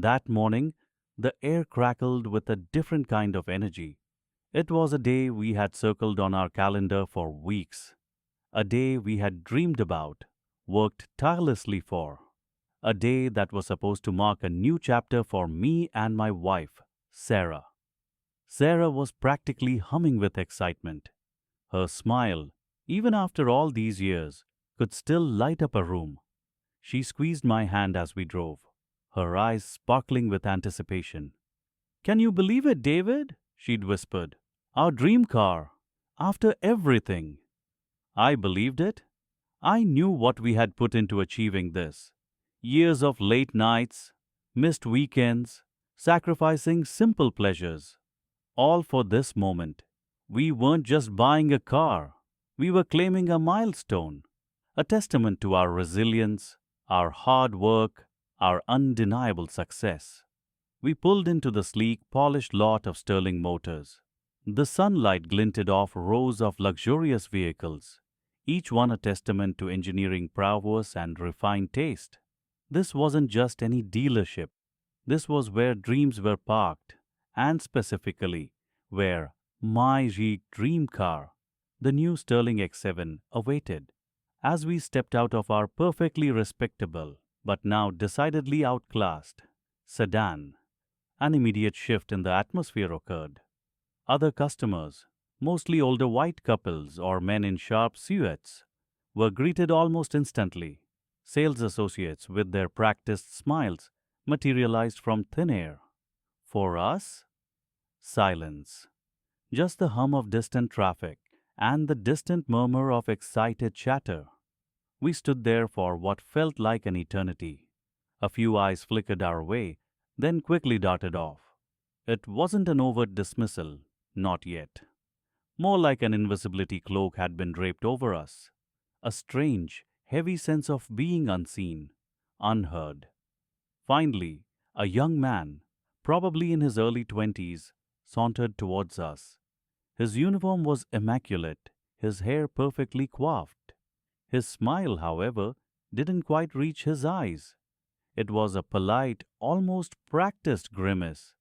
That morning, the air crackled with a different kind of energy. It was a day we had circled on our calendar for weeks, a day we had dreamed about, worked tirelessly for, a day that was supposed to mark a new chapter for me and my wife, Sarah. Sarah was practically humming with excitement. Her smile, even after all these years, could still light up a room. She squeezed my hand as we drove, her eyes sparkling with anticipation. "Can you believe it, David?" she'd whispered. "Our dream car. After everything." I believed it. I knew what we had put into achieving this. Years of late nights, missed weekends, sacrificing simple pleasures. All for this moment. We weren't just buying a car. We were claiming a milestone, a testament to our resilience, our hard work, our undeniable success. We pulled into the sleek, polished lot of Sterling Motors. The sunlight glinted off rows of luxurious vehicles, each one a testament to engineering prowess and refined taste. This wasn't just any dealership. This was where dreams were parked, and specifically, where my dream car, the new Sterling X7, awaited. As we stepped out of our perfectly respectable, but now decidedly outclassed, sedan, an immediate shift in the atmosphere occurred. Other customers, mostly older white couples or men in sharp suits, were greeted almost instantly. Sales associates with their practiced smiles materialized from thin air. For us, silence. Just the hum of distant traffic and the distant murmur of excited chatter. We stood there for what felt like an eternity. A few eyes flickered our way, then quickly darted off. It wasn't an overt dismissal, not yet. More like an invisibility cloak had been draped over us. A strange, heavy sense of being unseen, unheard. Finally, a young man, probably in his early 20s, sauntered towards us. His uniform was immaculate, his hair perfectly coiffed. His smile, however, didn't quite reach his eyes. It was a polite, almost practiced grimace.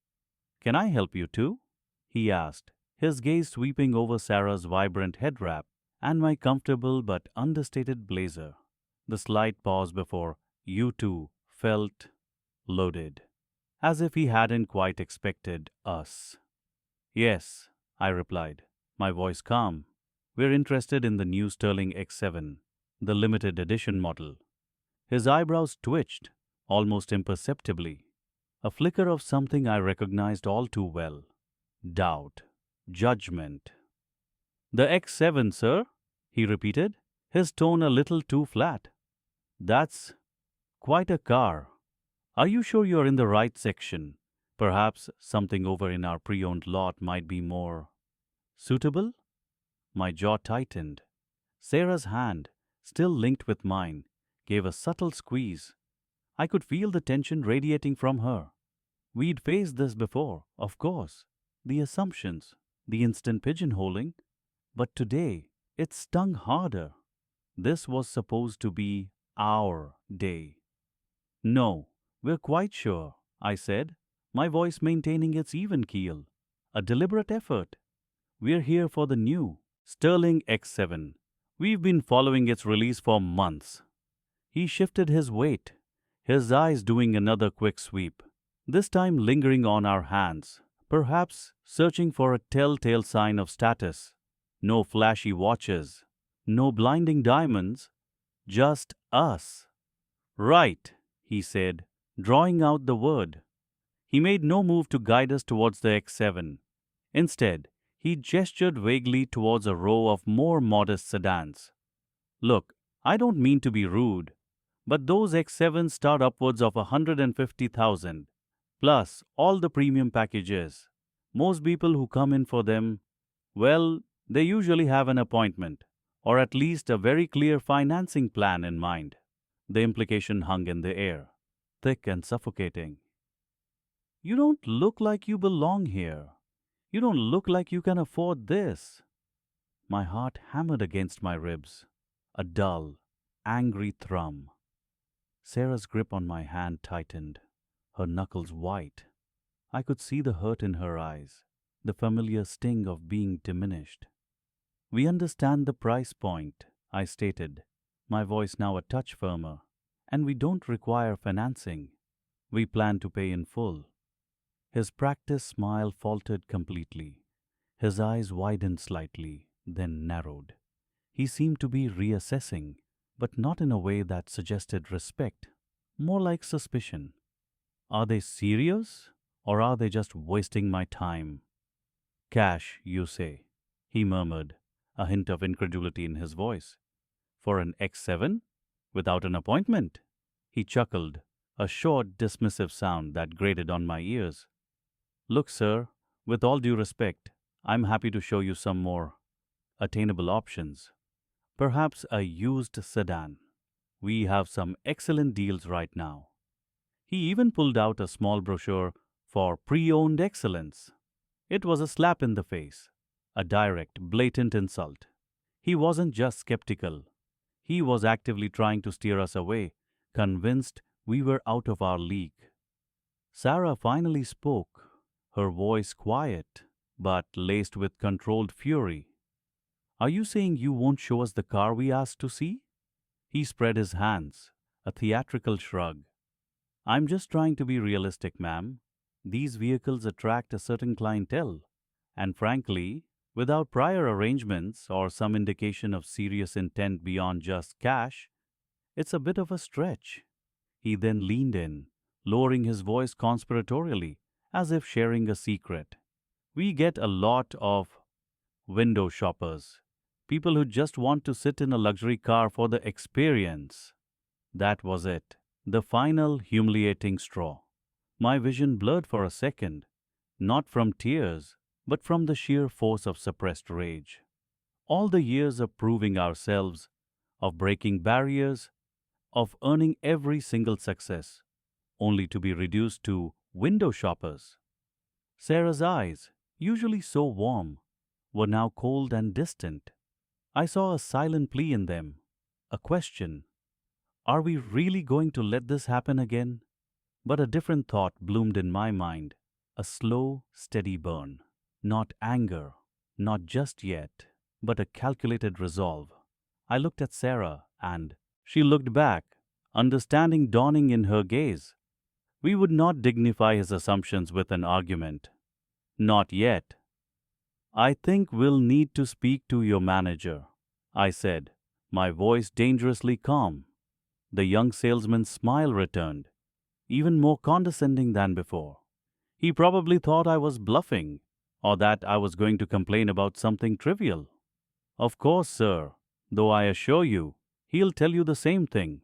"Can I help you too?" he asked, his gaze sweeping over Sarah's vibrant head wrap and my comfortable but understated blazer. The slight pause before "you too" felt loaded, as if he hadn't quite expected us. "Yes," I replied, my voice calm. "We're interested in the new Sterling X7, the limited edition model." His eyebrows twitched, almost imperceptibly. A flicker of something I recognized all too well. Doubt. Judgment. "The X7, sir?" he repeated, his tone a little too flat. "That's quite a car. Are you sure you're in the right section? Perhaps something over in our pre-owned lot might be more suitable?" My jaw tightened. Sarah's hand, still linked with mine, gave a subtle squeeze. I could feel the tension radiating from her. We'd faced this before, of course. The assumptions, the instant pigeonholing. But today, it stung harder. This was supposed to be our day. "No, we're quite sure," I said, my voice maintaining its even keel. A deliberate effort. "We're here for the new Sterling X7. We've been following its release for months." He shifted his weight, his eyes doing another quick sweep, this time lingering on our hands, perhaps searching for a telltale sign of status. No flashy watches, no blinding diamonds, just us. "Right," he said, drawing out the word. He made no move to guide us towards the X7. Instead, he gestured vaguely towards a row of more modest sedans. "Look, I don't mean to be rude, but those X7s start upwards of 150,000, plus all the premium packages. Most people who come in for them, well, they usually have an appointment, or at least a very clear financing plan in mind." The implication hung in the air, thick and suffocating. "You don't look like you belong here. You don't look like you can afford this." My heart hammered against my ribs, a dull, angry thrum. Sarah's grip on my hand tightened. her knuckles white. I could see the hurt in her eyes, the familiar sting of being diminished. We understand the price point, I stated, my voice now a touch firmer, and we don't require financing. We plan to pay in full. His practiced smile faltered completely. His eyes widened slightly, then narrowed. He seemed to be reassessing, but not in a way that suggested respect, more like suspicion. Are they serious, or are they just wasting my time? Cash, you say, he murmured, a hint of incredulity in his voice. For an X7? Without an appointment? He chuckled, a short, dismissive sound that grated on my ears. Look, sir, with all due respect, I'm happy to show you some more attainable options. Perhaps a used sedan. We have some excellent deals right now. He even pulled out a small brochure for pre-owned excellence. It was a slap in the face, a direct, blatant insult. He wasn't just skeptical. He was actively trying to steer us away, convinced we were out of our league. Sarah finally spoke, her voice quiet, but laced with controlled fury. Are you saying you won't show us the car we asked to see? He spread his hands, a theatrical shrug. I'm just trying to be realistic, ma'am. These vehicles attract a certain clientele, and frankly, without prior arrangements or some indication of serious intent beyond just cash, it's a bit of a stretch. He then leaned in, lowering his voice conspiratorially, as if sharing a secret. We get a lot of window shoppers, people who just want to sit in a luxury car for the experience. That was it, the final humiliating straw. My vision blurred for a second, not from tears, but from the sheer force of suppressed rage. All the years of proving ourselves, of breaking barriers, of earning every single success, only to be reduced to window shoppers. Sarah's eyes, usually so warm, were now cold and distant. I saw a silent plea in them, a question. Are we really going to let this happen again? But a different thought bloomed in my mind, a slow, steady burn. Not anger, not just yet, but a calculated resolve. I looked at Sarah, and she looked back, understanding dawning in her gaze. We would not dignify his assumptions with an argument. Not yet. I think we'll need to speak to your manager, I said, my voice dangerously calm. The young salesman's smile returned, even more condescending than before. He probably thought I was bluffing, or that I was going to complain about something trivial. Of course, sir, though I assure you, he'll tell you the same thing.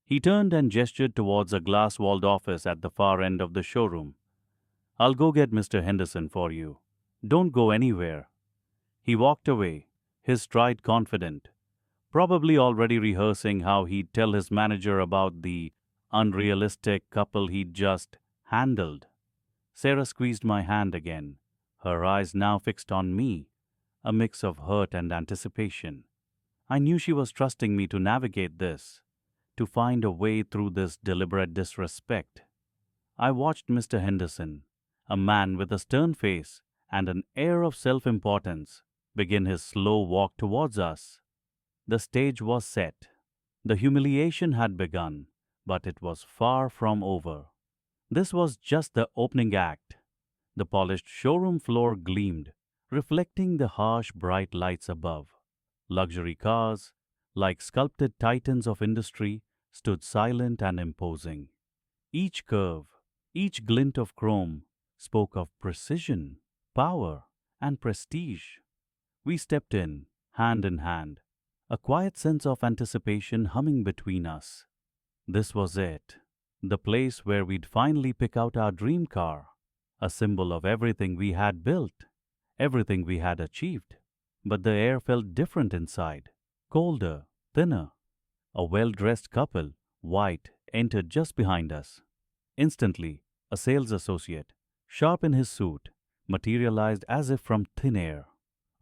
He turned and gestured towards a glass-walled office at the far end of the showroom. I'll go get Mr. Henderson for you. Don't go anywhere. He walked away, his stride confident, probably already rehearsing how he'd tell his manager about the unrealistic couple he'd just handled. Sarah squeezed my hand again, her eyes now fixed on me, a mix of hurt and anticipation. I knew she was trusting me to navigate this, to find a way through this deliberate disrespect. I watched Mr. Henderson, a man with a stern face and an air of self-importance, begin his slow walk towards us. The stage was set. The humiliation had begun, but it was far from over. This was just the opening act. The polished showroom floor gleamed, reflecting the harsh, bright lights above. Luxury cars, like sculpted titans of industry, stood silent and imposing. Each curve, each glint of chrome spoke of precision, power, and prestige. We stepped in hand, a quiet sense of anticipation humming between us. This was it, the place where we'd finally pick out our dream car, a symbol of everything we had built, everything we had achieved. But the air felt different inside, colder, thinner. A well-dressed couple, white, entered just behind us. Instantly, a sales associate, sharp in his suit, materialized as if from thin air.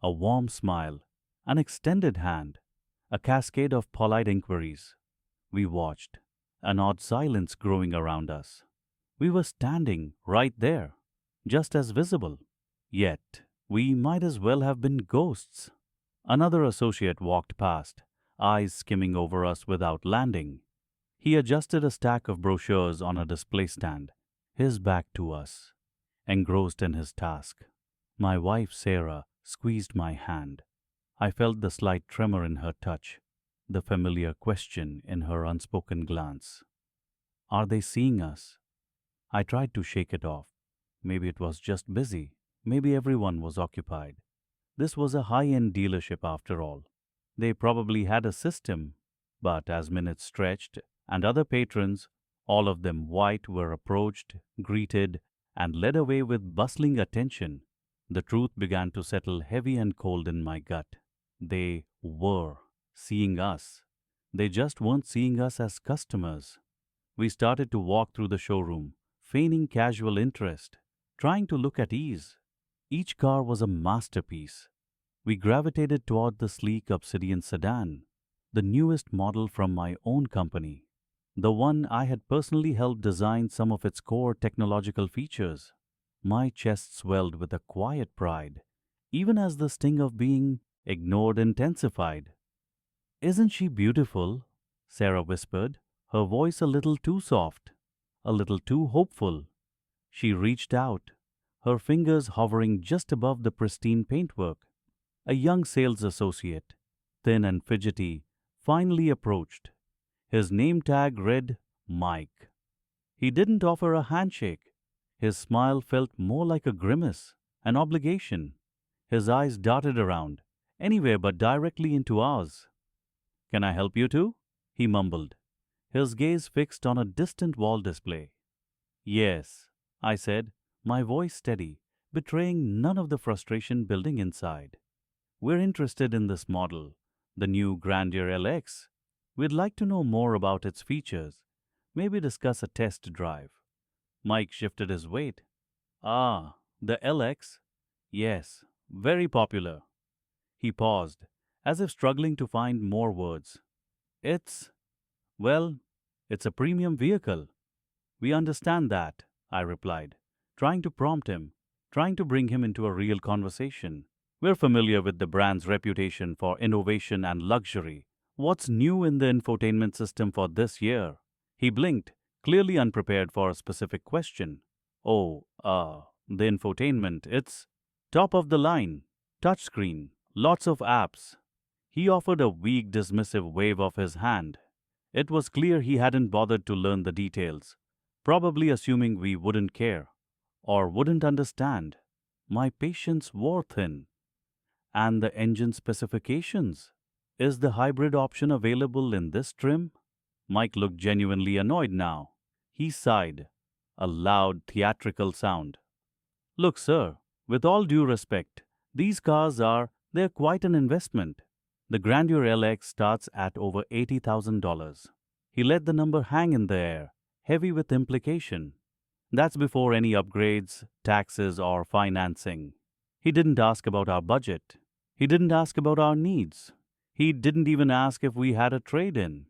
A warm smile, an extended hand, a cascade of polite inquiries. We watched, an odd silence growing around us. We were standing right there, just as visible. Yet, we might as well have been ghosts. Another associate walked past, eyes skimming over us without landing. He adjusted a stack of brochures on a display stand, his back to us, engrossed in his task. My wife, Sarah, squeezed my hand. I felt the slight tremor in her touch, the familiar question in her unspoken glance. Are they seeing us? I tried to shake it off. Maybe it was just busy. Maybe everyone was occupied. This was a high end dealership after all. They probably had a system, but as minutes stretched, and other patrons, all of them white, were approached, greeted, and led away with bustling attention, the truth began to settle heavy and cold in my gut. They were seeing us. They just weren't seeing us as customers. We started to walk through the showroom, feigning casual interest, trying to look at ease. Each car was a masterpiece. We gravitated toward the sleek Obsidian sedan, the newest model from my own company, the one I had personally helped design some of its core technological features. My chest swelled with a quiet pride, even as the sting of being ignored intensified. Isn't she beautiful? Sarah whispered, her voice a little too soft, a little too hopeful. She reached out, her fingers hovering just above the pristine paintwork. A young sales associate, thin and fidgety, finally approached. His name tag read Mike. He didn't offer a handshake. His smile felt more like a grimace, an obligation. His eyes darted around, anywhere but directly into ours. Can I help you too? He mumbled, his gaze fixed on a distant wall display. Yes, I said, my voice steady, betraying none of the frustration building inside. We're interested in this model, the new Grandeur LX. We'd like to know more about its features, maybe discuss a test drive. Mike shifted his weight. Ah, the LX? Yes, very popular. He paused, as if struggling to find more words. It's, well, it's a premium vehicle. We understand that, I replied, trying to prompt him, trying to bring him into a real conversation. We're familiar with the brand's reputation for innovation and luxury. What's new in the infotainment system for this year? He blinked, clearly unprepared for a specific question. Oh, the infotainment, it's top of the line, touchscreen, lots of apps. He offered a weak, dismissive wave of his hand. It was clear he hadn't bothered to learn the details, probably assuming we wouldn't care or wouldn't understand. My patience wore thin. And the engine specifications? Is the hybrid option available in this trim? Mike looked genuinely annoyed now. He sighed, a loud theatrical sound. Look, sir, with all due respect, these cars they're quite an investment. The Grandeur LX starts at over $80,000. He let the number hang in the air, heavy with implication. That's before any upgrades, taxes, or financing. He didn't ask about our budget. He didn't ask about our needs. He didn't even ask if we had a trade-in.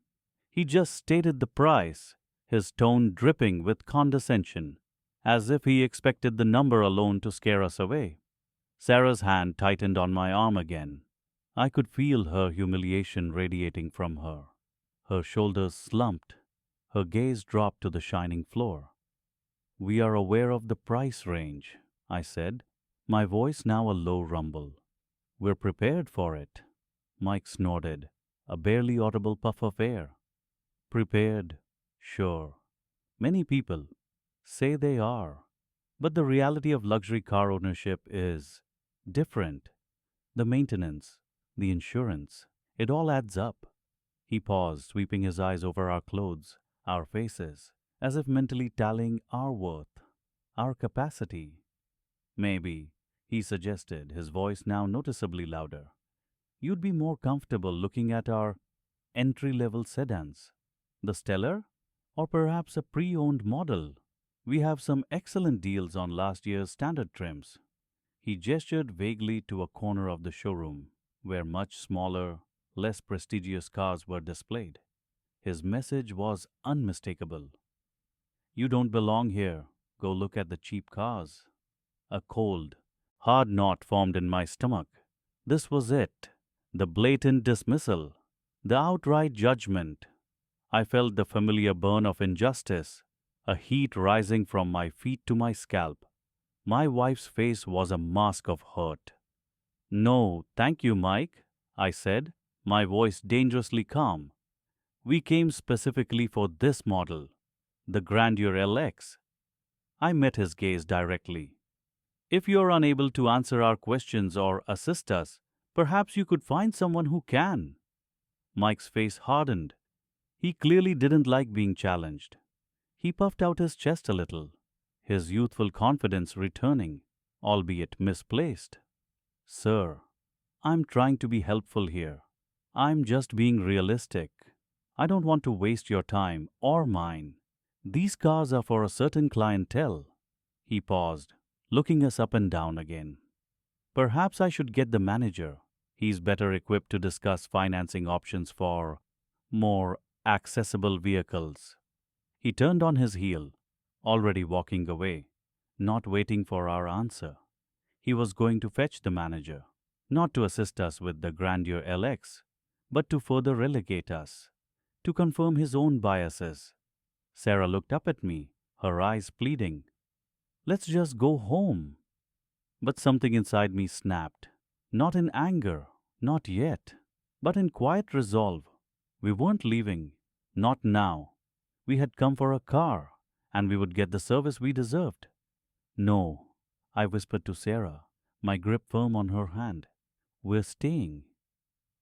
He just stated the price, his tone dripping with condescension, as if he expected the number alone to scare us away. Sarah's hand tightened on my arm again. I could feel her humiliation radiating from her. Her shoulders slumped. Her gaze dropped to the shining floor. We are aware of the price range, I said, my voice now a low rumble. We're prepared for it. Mike snorted, a barely audible puff of air. Prepared, sure. Many people say they are. But the reality of luxury car ownership is different. The maintenance, the insurance, it all adds up. He paused, sweeping his eyes over our clothes, our faces, as if mentally tallying our worth, our capacity. Maybe, he suggested, his voice now noticeably louder, you'd be more comfortable looking at our entry-level sedans, the Stellar, or perhaps a pre-owned model. We have some excellent deals on last year's standard trims. He gestured vaguely to a corner of the showroom, where much smaller, less prestigious cars were displayed. His message was unmistakable. You don't belong here. Go look at the cheap cars. A cold, hard knot formed in my stomach. This was it. The blatant dismissal. The outright judgment. I felt the familiar burn of injustice, a heat rising from my feet to my scalp. My wife's face was a mask of hurt. No, thank you, Mike, I said, my voice dangerously calm. We came specifically for this model, the Grandeur LX. I met his gaze directly. If you're unable to answer our questions or assist us, perhaps you could find someone who can. Mike's face hardened. He clearly didn't like being challenged. He puffed out his chest a little, his youthful confidence returning, albeit misplaced. Sir, I'm trying to be helpful here. I'm just being realistic. I don't want to waste your time or mine. These cars are for a certain clientele. He paused, looking us up and down again. Perhaps I should get the manager. He's better equipped to discuss financing options for more accessible vehicles. He turned on his heel, already walking away, not waiting for our answer. He was going to fetch the manager, not to assist us with the Grandeur LX, but to further relegate us, to confirm his own biases. Sarah looked up at me, her eyes pleading. Let's just go home. But something inside me snapped. Not in anger, not yet, but in quiet resolve. We weren't leaving, not now. We had come for a car, and we would get the service we deserved. No, I whispered to Sarah, my grip firm on her hand. We're staying.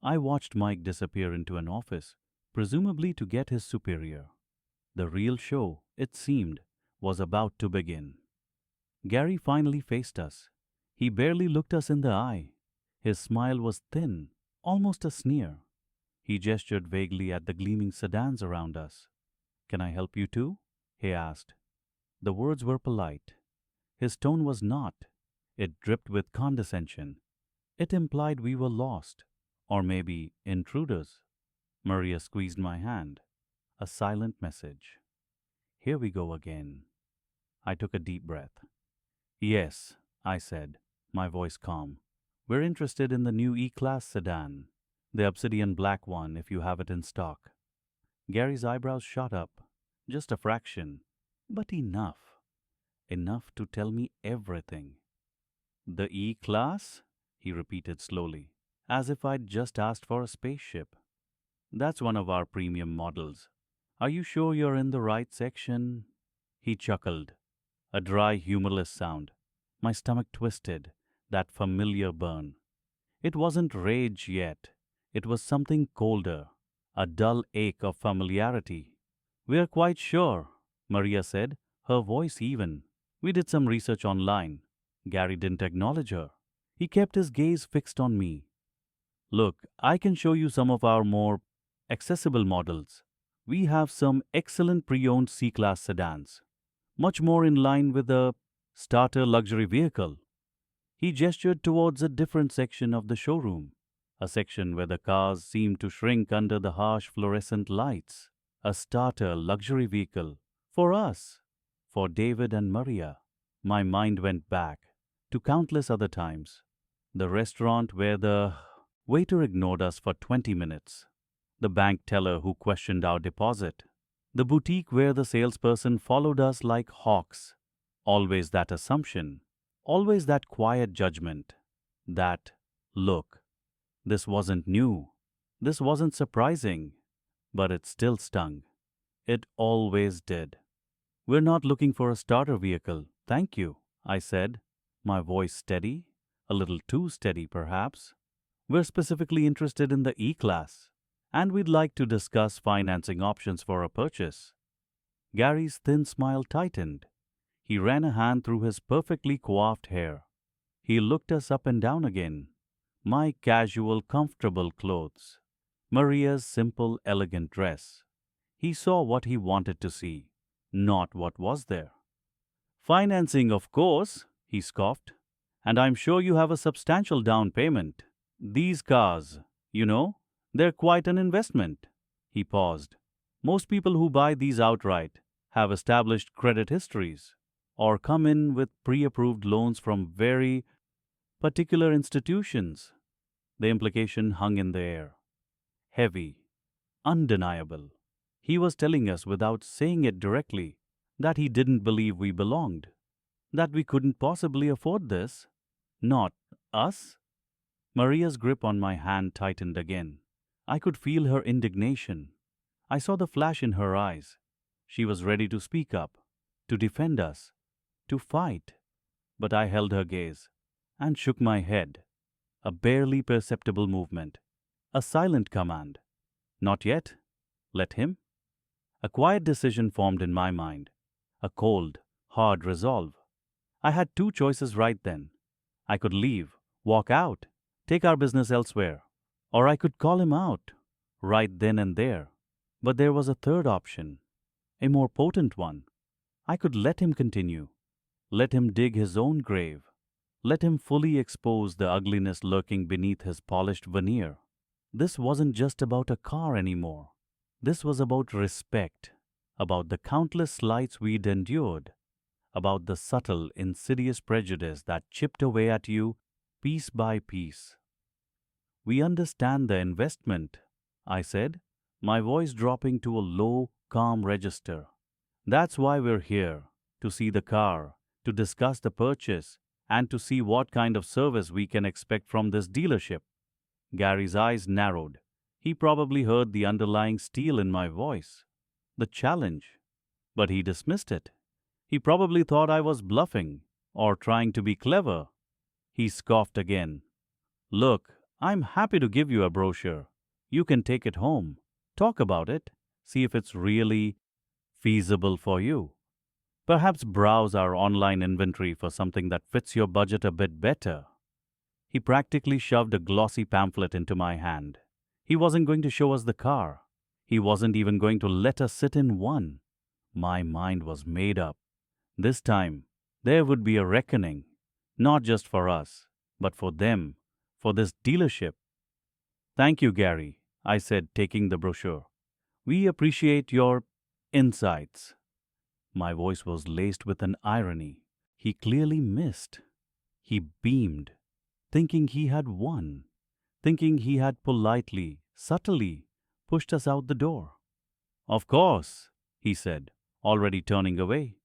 I watched Mike disappear into an office, presumably to get his superior. The real show, it seemed, was about to begin. Gary finally faced us. He barely looked us in the eye. His smile was thin, almost a sneer. He gestured vaguely at the gleaming sedans around us. Can I help you too? He asked. The words were polite. His tone was not. It dripped with condescension. It implied we were lost, or maybe intruders. Maria squeezed my hand. A silent message. Here we go again. I took a deep breath. Yes, I said, my voice calm. We're interested in the new E-Class sedan, the obsidian black one if you have it in stock. Gary's eyebrows shot up, just a fraction, but enough. Enough to tell me everything. The E-Class? He repeated slowly, as if I'd just asked for a spaceship. That's one of our premium models. Are you sure you're in the right section? He chuckled. A dry, humorless sound. My stomach twisted, that familiar burn. It wasn't rage yet. It was something colder, a dull ache of familiarity. We're quite sure, Maria said, her voice even. We did some research online. Gary didn't acknowledge her. He kept his gaze fixed on me. Look, I can show you some of our more accessible models. We have some excellent pre-owned C-Class sedans, much more in line with a starter luxury vehicle. He gestured towards a different section of the showroom, a section where the cars seemed to shrink under the harsh fluorescent lights. A starter luxury vehicle. For us. For David and Maria. My mind went back to countless other times. The restaurant where the waiter ignored us for 20 minutes. The bank teller who questioned our deposit. The boutique where the salesperson followed us like hawks. Always that assumption. Always that quiet judgment. That look. This wasn't new. This wasn't surprising. But it still stung. It always did. We're not looking for a starter vehicle, thank you, I said, my voice steady, a little too steady perhaps. We're specifically interested in the E-Class, and we'd like to discuss financing options for a purchase. Gary's thin smile tightened. He ran a hand through his perfectly coiffed hair. He looked us up and down again. My casual, comfortable clothes. Maria's simple, elegant dress. He saw what he wanted to see, not what was there. Financing, of course, he scoffed. And I'm sure you have a substantial down payment. These cars, they're quite an investment. He paused. Most people who buy these outright have established credit histories, or come in with pre approved loans from very particular institutions. The implication hung in the air, heavy, undeniable. He was telling us without saying it directly that he didn't believe we belonged, that we couldn't possibly afford this. Not us. Maria's grip on my hand tightened again. I could feel her indignation. I saw the flash in her eyes. She was ready to speak up, to defend us, to fight. But I held her gaze and shook my head. A barely perceptible movement. A silent command. Not yet. Let him. A quiet decision formed in my mind. A cold, hard resolve. I had two choices right then. I could leave, walk out, take our business elsewhere. Or I could call him out, right then and there. But there was a third option, a more potent one. I could let him continue, let him dig his own grave, let him fully expose the ugliness lurking beneath his polished veneer. This wasn't just about a car anymore. This was about respect, about the countless slights we'd endured, about the subtle, insidious prejudice that chipped away at you piece by piece. We understand the investment, I said, my voice dropping to a low, calm register. That's why we're here, to see the car, to discuss the purchase, and to see what kind of service we can expect from this dealership. Gary's eyes narrowed. He probably heard the underlying steel in my voice, the challenge, but he dismissed it. He probably thought I was bluffing or trying to be clever. He scoffed again. Look, I'm happy to give you a brochure. You can take it home, talk about it, see if it's really feasible for you. Perhaps browse our online inventory for something that fits your budget a bit better. He practically shoved a glossy pamphlet into my hand. He wasn't going to show us the car. He wasn't even going to let us sit in one. My mind was made up. This time, there would be a reckoning, not just for us, but for them, for this dealership. Thank you, Gary, I said, taking the brochure. We appreciate your insights. My voice was laced with an irony. He clearly missed. He beamed, thinking he had won, thinking he had politely, subtly pushed us out the door. Of course, he said, already turning away.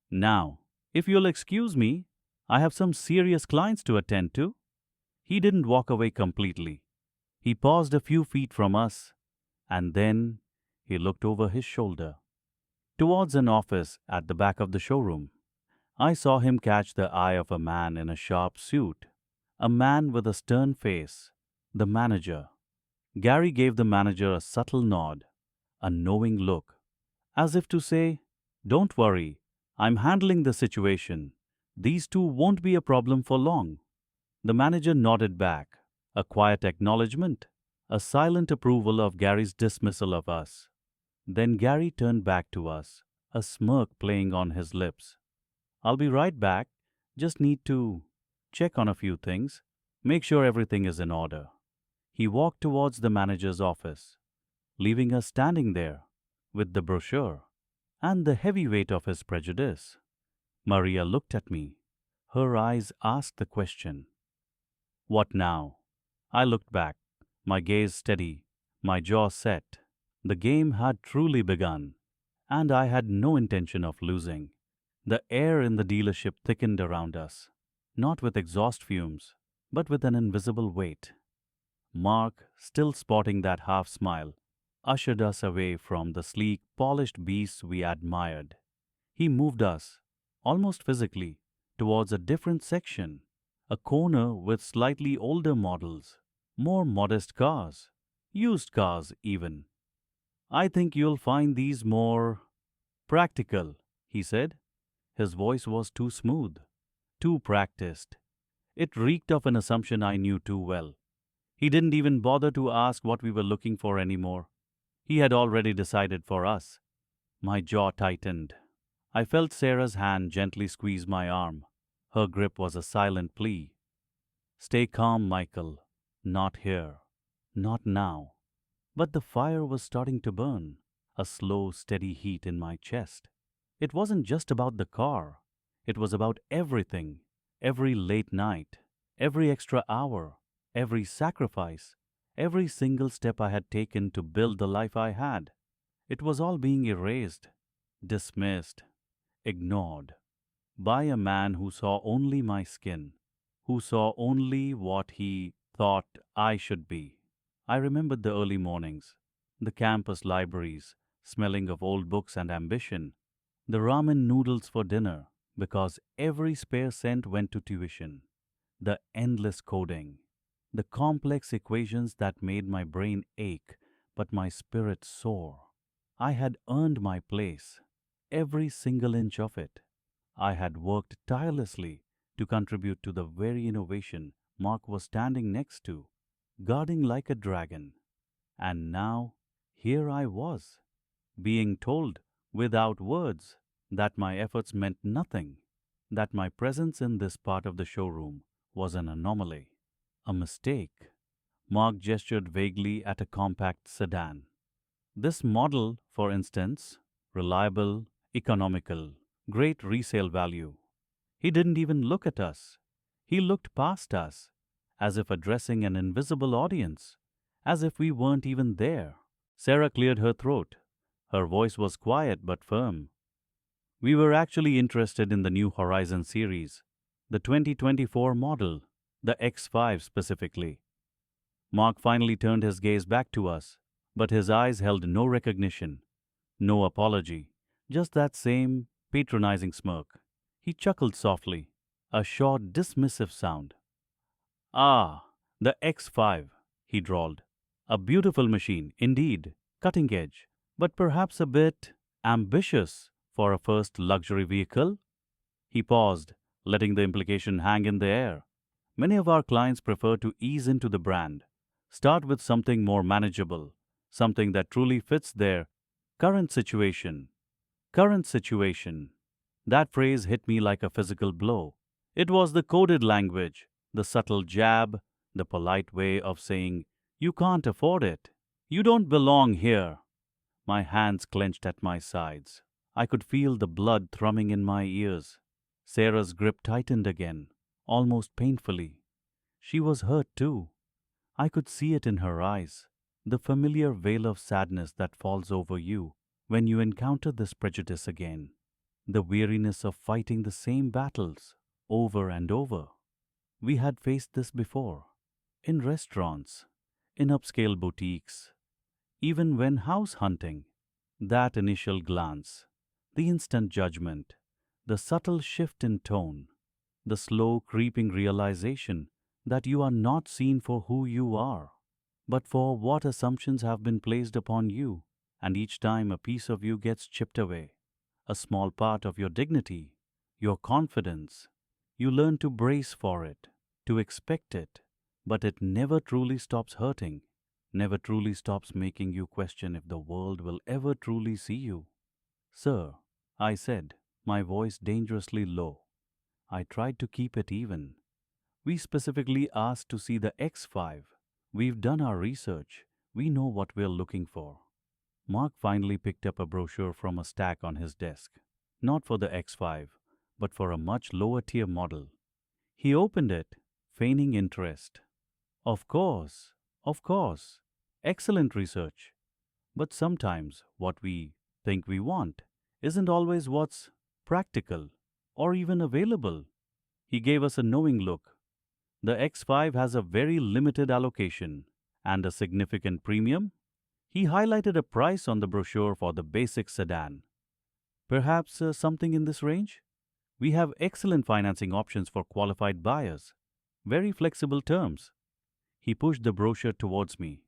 Now, if you'll excuse me, I have some serious clients to attend to. He didn't walk away completely. He paused a few feet from us, and then he looked over his shoulder, towards an office at the back of the showroom. I saw him catch the eye of a man in a sharp suit, a man with a stern face, the manager. Gary gave the manager a subtle nod, a knowing look, as if to say, "Don't worry, I'm handling the situation. These two won't be a problem for long." The manager nodded back, a quiet acknowledgement, a silent approval of Gary's dismissal of us. Then Gary turned back to us, a smirk playing on his lips. "I'll be right back. Just need to check on a few things, make sure everything is in order." He walked towards the manager's office, leaving us standing there with the brochure and the heavy weight of his prejudice. Maria looked at me. Her eyes asked the question. What now? I looked back, my gaze steady, my jaw set. The game had truly begun, and I had no intention of losing. The air in the dealership thickened around us, not with exhaust fumes, but with an invisible weight. Mark, still sporting that half smile, ushered us away from the sleek, polished beasts we admired. He moved us, almost physically, towards a different section, a corner with slightly older models, more modest cars, used cars even. "I think you'll find these more practical," he said. His voice was too smooth, too practiced. It reeked of an assumption I knew too well. He didn't even bother to ask what we were looking for anymore. He had already decided for us. My jaw tightened. I felt Sarah's hand gently squeeze my arm. Her grip was a silent plea. "Stay calm, Michael. Not here. Not now." But the fire was starting to burn, a slow, steady heat in my chest. It wasn't just about the car, it was about everything. Every late night, every extra hour, every sacrifice, every single step I had taken to build the life I had. It was all being erased, dismissed, ignored by a man who saw only my skin, who saw only what he thought I should be. I remembered the early mornings, the campus libraries smelling of old books and ambition, the ramen noodles for dinner because every spare cent went to tuition, the endless coding, the complex equations that made my brain ache but my spirit soar. I had earned my place, every single inch of it. I had worked tirelessly to contribute to the very innovation Mark was standing next to, guarding like a dragon. And now, here I was, being told without words that my efforts meant nothing, that my presence in this part of the showroom was an anomaly, a mistake. Mark gestured vaguely at a compact sedan. This model, for instance, reliable, economical, great resale value. He didn't even look at us. He looked past us, as if addressing an invisible audience, as if we weren't even there. Sarah cleared her throat. Her voice was quiet but firm. We were actually interested in the New Horizon series, the 2024 model, the X5 specifically. Mark finally turned his gaze back to us, but his eyes held no recognition, no apology, just that same patronizing smirk. He chuckled softly, a short, dismissive sound. Ah, the X5, he drawled. A beautiful machine, indeed, cutting edge, but perhaps a bit ambitious for a first luxury vehicle? He paused, letting the implication hang in the air. Many of our clients prefer to ease into the brand, start with something more manageable, something that truly fits their current situation. Current situation. That phrase hit me like a physical blow. It was the coded language, the subtle jab, the polite way of saying, "You can't afford it. You don't belong here." My hands clenched at my sides. I could feel the blood thrumming in my ears. Sarah's grip tightened again, almost painfully. She was hurt too. I could see it in her eyes, the familiar veil of sadness that falls over you when you encounter this prejudice again, the weariness of fighting the same battles over and over. We had faced this before, in restaurants, in upscale boutiques, even when house hunting. That initial glance, the instant judgment, the subtle shift in tone, the slow creeping realization that you are not seen for who you are, but for what assumptions have been placed upon you, and each time a piece of you gets chipped away, a small part of your dignity, your confidence. You learn to brace for it, to expect it, but it never truly stops hurting, never truly stops making you question if the world will ever truly see you. "Sir," I said, my voice dangerously low. I tried to keep it even. "We specifically asked to see the X5. We've done our research. We know what we're looking for." Mark finally picked up a brochure from a stack on his desk. Not for the X5, but for a much lower tier model. He opened it, feigning interest. "Of course, of course. Excellent research. But sometimes what we think we want isn't always what's practical or even available." He gave us a knowing look. "The X5 has a very limited allocation and a significant premium." He highlighted a price on the brochure for the basic sedan. "Perhaps something in this range? We have excellent financing options for qualified buyers. Very flexible terms." He pushed the brochure towards me.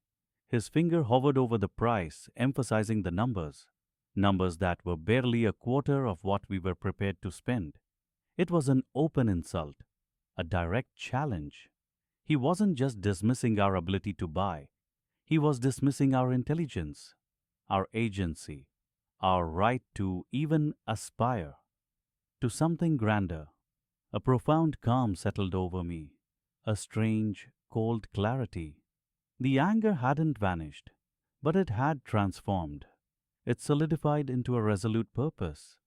His finger hovered over the price, emphasizing the numbers. Numbers that were barely a quarter of what we were prepared to spend. It was an open insult, a direct challenge. He wasn't just dismissing our ability to buy. He was dismissing our intelligence, our agency, our right to even aspire to something grander. A profound calm settled over me, a strange, cold clarity. The anger hadn't vanished, but it had transformed. It solidified into a resolute purpose.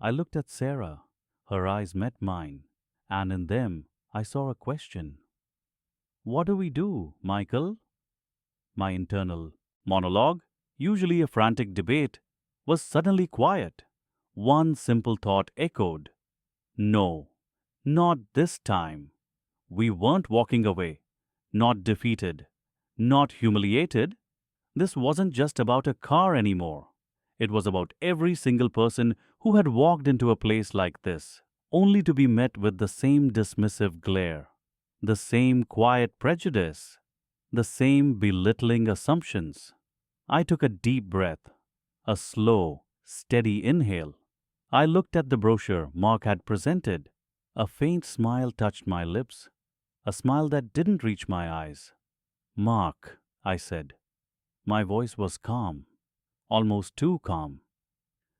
I looked at Sarah. Her eyes met mine, and in them I saw a question. What do we do, Michael? My internal monologue, usually a frantic debate, was suddenly quiet. One simple thought echoed. No, not this time. We weren't walking away, not defeated, not humiliated. This wasn't just about a car anymore. It was about every single person who had walked into a place like this, only to be met with the same dismissive glare, the same quiet prejudice, the same belittling assumptions. I took a deep breath, a slow, steady inhale. I looked at the brochure Mark had presented. A faint smile touched my lips, a smile that didn't reach my eyes. Mark, I said. My voice was calm, almost too calm.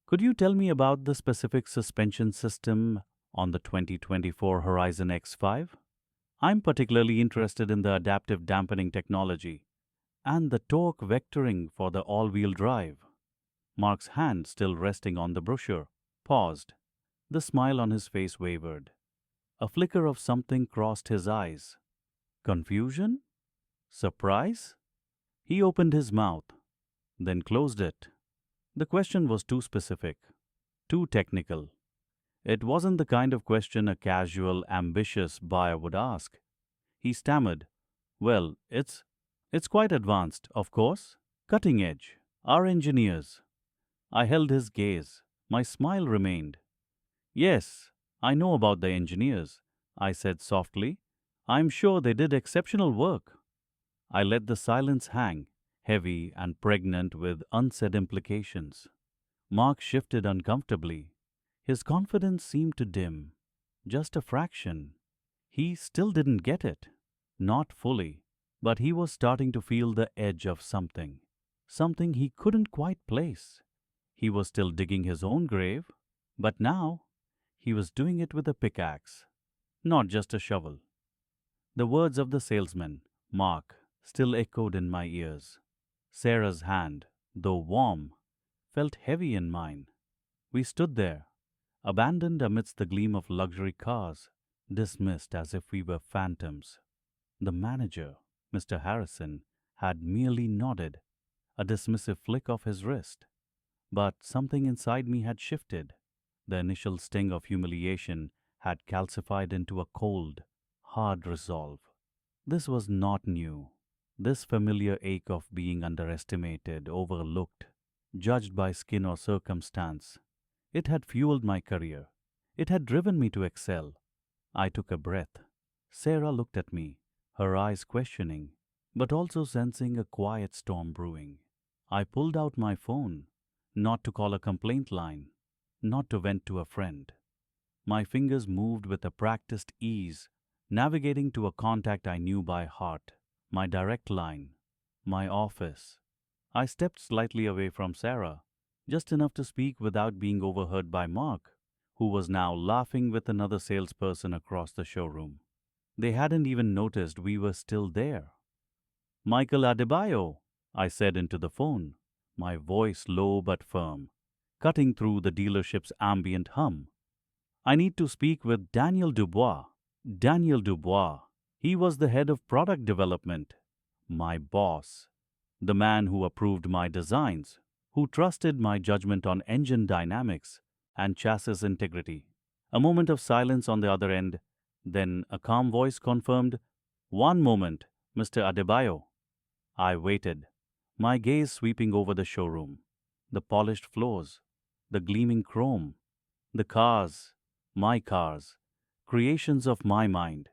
Could you tell me about the specific suspension system on the 2024 Horizon X5? I'm particularly interested in the adaptive dampening technology and the torque vectoring for the all-wheel drive. Mark's hand, still resting on the brochure, paused. The smile on his face wavered. A flicker of something crossed his eyes. Confusion? Surprise? He opened his mouth, then closed it. The question was too specific, too technical. It wasn't the kind of question a casual, ambitious buyer would ask. He stammered, "Well, it's quite advanced, of course. Cutting edge. Our engineers." I held his gaze. My smile remained. "Yes, I know about the engineers," I said softly. "I'm sure they did exceptional work." I let the silence hang, heavy and pregnant with unsaid implications. Mark shifted uncomfortably. His confidence seemed to dim. Just a fraction. He still didn't get it. Not fully. But he was starting to feel the edge of something. Something he couldn't quite place. He was still digging his own grave. But now, he was doing it with a pickaxe, not just a shovel. The words of the salesman, Mark, still echoed in my ears. Sarah's hand, though warm, felt heavy in mine. We stood there, abandoned amidst the gleam of luxury cars, dismissed as if we were phantoms. The manager, Mr. Harrison, had merely nodded, a dismissive flick of his wrist. But something inside me had shifted. The initial sting of humiliation had calcified into a cold, hard resolve. This was not new. This familiar ache of being underestimated, overlooked, judged by skin or circumstance. It had fueled my career. It had driven me to excel. I took a breath. Sarah looked at me, her eyes questioning, but also sensing a quiet storm brewing. I pulled out my phone, not to call a complaint line, not to vent to a friend. My fingers moved with a practiced ease, navigating to a contact I knew by heart, my direct line, my office. I stepped slightly away from Sarah, just enough to speak without being overheard by Mark, who was now laughing with another salesperson across the showroom. They hadn't even noticed we were still there. "Michael Adebayo," I said into the phone, my voice low but firm, cutting through the dealership's ambient hum. "I need to speak with Daniel Dubois." Daniel Dubois. He was the head of product development, my boss, the man who approved my designs, who trusted my judgment on engine dynamics and chassis integrity. A moment of silence on the other end, then a calm voice confirmed, "One moment, Mr. Adebayo." I waited, my gaze sweeping over the showroom, the polished floors, the gleaming chrome, the cars, my cars, creations of my mind,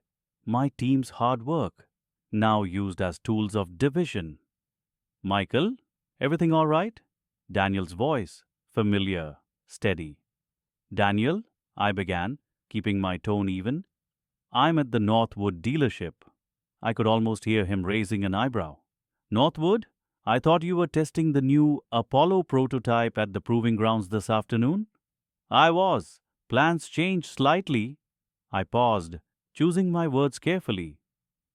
my team's hard work, now used as tools of division. "Michael, everything all right?" Daniel's voice, familiar, steady. "Daniel," I began, keeping my tone even, "I'm at the Northwood dealership." I could almost hear him raising an eyebrow. "Northwood? I thought you were testing the new Apollo prototype at the proving grounds this afternoon?" "I was. Plans changed slightly." I paused, choosing my words carefully.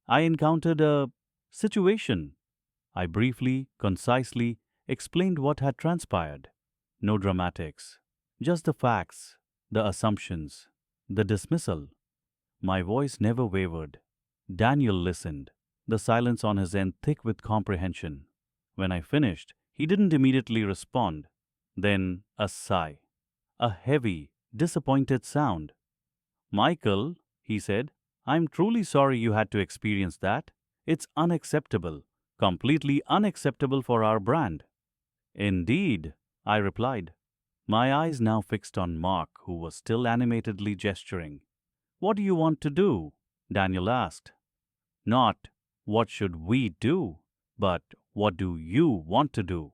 "I encountered a situation." I briefly, concisely explained what had transpired. No dramatics, just the facts. the assumptions, the dismissal. My voice never wavered. Daniel listened, the silence on his end thick with comprehension. When I finished, he didn't immediately respond. Then a sigh, a heavy, disappointed sound. Michael, he said, I'm truly sorry you had to experience that. It's unacceptable, completely unacceptable for our brand. Indeed, I replied, my eyes now fixed on Mark, who was still animatedly gesturing. What do you want to do? Daniel asked. Not, what should we do? But, what do you want to do?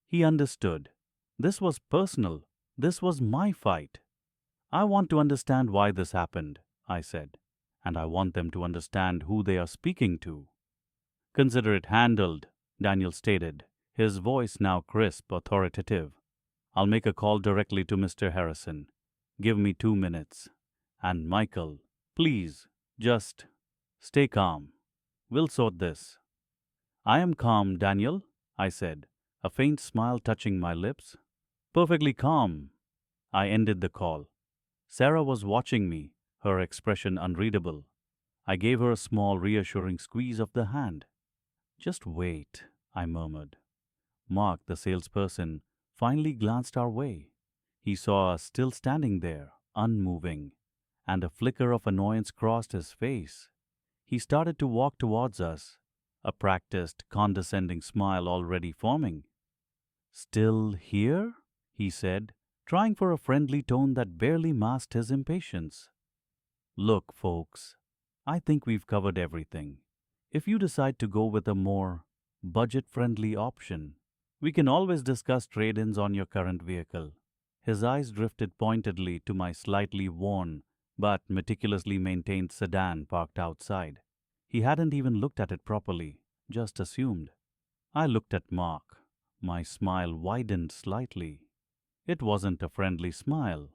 He understood. This was personal. This was my fight. I want to understand why this happened, I said, and I want them to understand who they are speaking to. Consider it handled, Daniel stated, his voice now crisp, authoritative. I'll make a call directly to Mr. Harrison. Give me 2 minutes. And Michael, please, just stay calm. We'll sort this. I am calm, Daniel, I said, a faint smile touching my lips. Perfectly calm. I ended the call. Sarah was watching me, her expression unreadable. I gave her a small, reassuring squeeze of the hand. Just wait, I murmured. Mark, the salesperson, finally glanced our way. He saw us still standing there, unmoving, and a flicker of annoyance crossed his face. He started to walk towards us, a practiced, condescending smile already forming. Still here? He said, trying for a friendly tone that barely masked his impatience. Look, folks, I think we've covered everything. If you decide to go with a more budget-friendly option, we can always discuss trade-ins on your current vehicle. His eyes drifted pointedly to my slightly worn but meticulously maintained sedan parked outside. He hadn't even looked at it properly, just assumed. I looked at Mark. My smile widened slightly. It wasn't a friendly smile.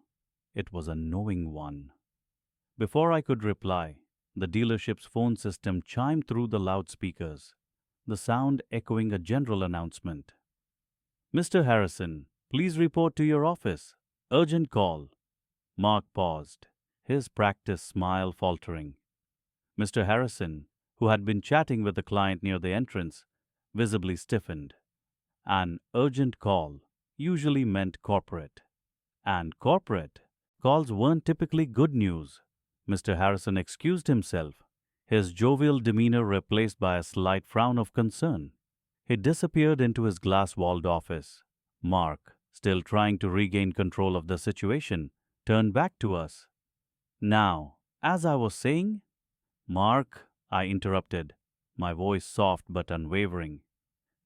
It was a knowing one. Before I could reply, the dealership's phone system chimed through the loudspeakers, the sound echoing a general announcement. Mr. Harrison, please report to your office. Urgent call. Mark paused, his practiced smile faltering. Mr. Harrison, who had been chatting with a client near the entrance, visibly stiffened. An urgent call usually meant corporate. And corporate calls weren't typically good news. Mr. Harrison excused himself, his jovial demeanor replaced by a slight frown of concern. He disappeared into his glass-walled office. Mark, still trying to regain control of the situation, turned back to us. Now, as I was saying, Mark, I interrupted, my voice soft but unwavering.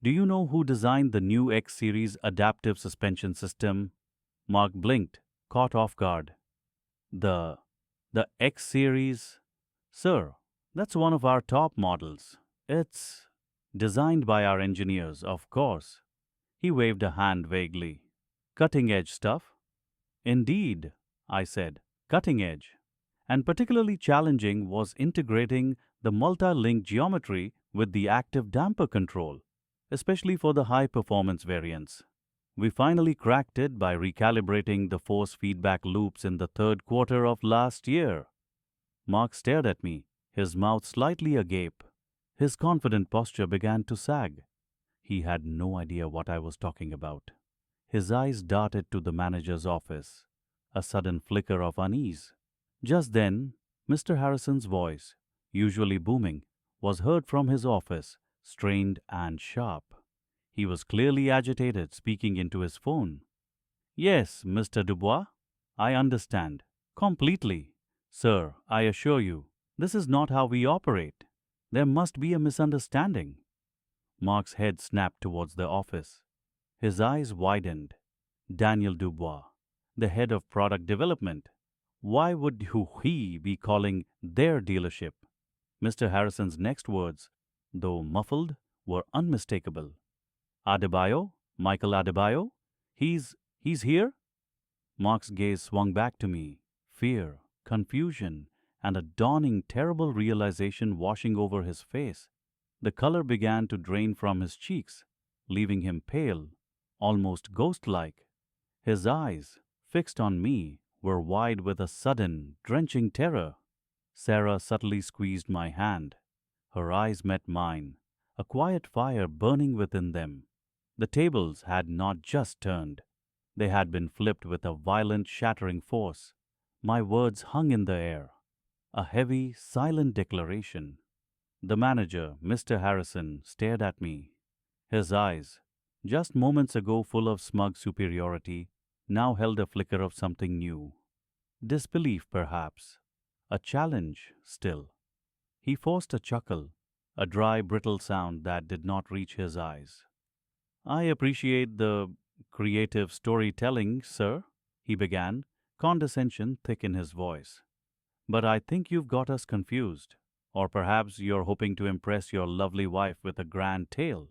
Do you know who designed the new X Series adaptive suspension system? Mark blinked, caught off guard. The X Series? Sir, that's one of our top models. It's designed by our engineers, of course. He waved a hand vaguely. Cutting-edge stuff? Indeed, I said, cutting edge. And particularly challenging was integrating the multi-link geometry with the active damper control, especially for the high-performance variants. We finally cracked it by recalibrating the force feedback loops in the third quarter of last year. Mark stared at me, his mouth slightly agape. His confident posture began to sag. He had no idea what I was talking about. His eyes darted to the manager's office, a sudden flicker of unease. Just then, Mr. Harrison's voice, usually booming, was heard from his office, strained and sharp. He was clearly agitated, speaking into his phone. Yes, Mr. Dubois, I understand. Completely. Sir, I assure you, this is not how we operate. There must be a misunderstanding. Mark's head snapped towards the office. His eyes widened. Daniel Dubois, the head of product development. Why would he be calling their dealership? Mr. Harrison's next words, though muffled, were unmistakable. Adebayo? Michael Adebayo? He's here? Mark's gaze swung back to me, fear, confusion, and a dawning terrible realization washing over his face. The color began to drain from his cheeks, leaving him pale, almost ghost-like. His eyes, fixed on me, were wide with a sudden, drenching terror. Sarah subtly squeezed my hand. Her eyes met mine, a quiet fire burning within them. The tables had not just turned, they had been flipped with a violent, shattering force. My words hung in the air, a heavy, silent declaration. The manager, Mr. Harrison, stared at me. His eyes, just moments ago full of smug superiority, now held a flicker of something new. Disbelief, perhaps. A challenge, still. He forced a chuckle, a dry, brittle sound that did not reach his eyes. I appreciate the creative storytelling, sir, he began, condescension thick in his voice. But I think you've got us confused. Or perhaps you're hoping to impress your lovely wife with a grand tale.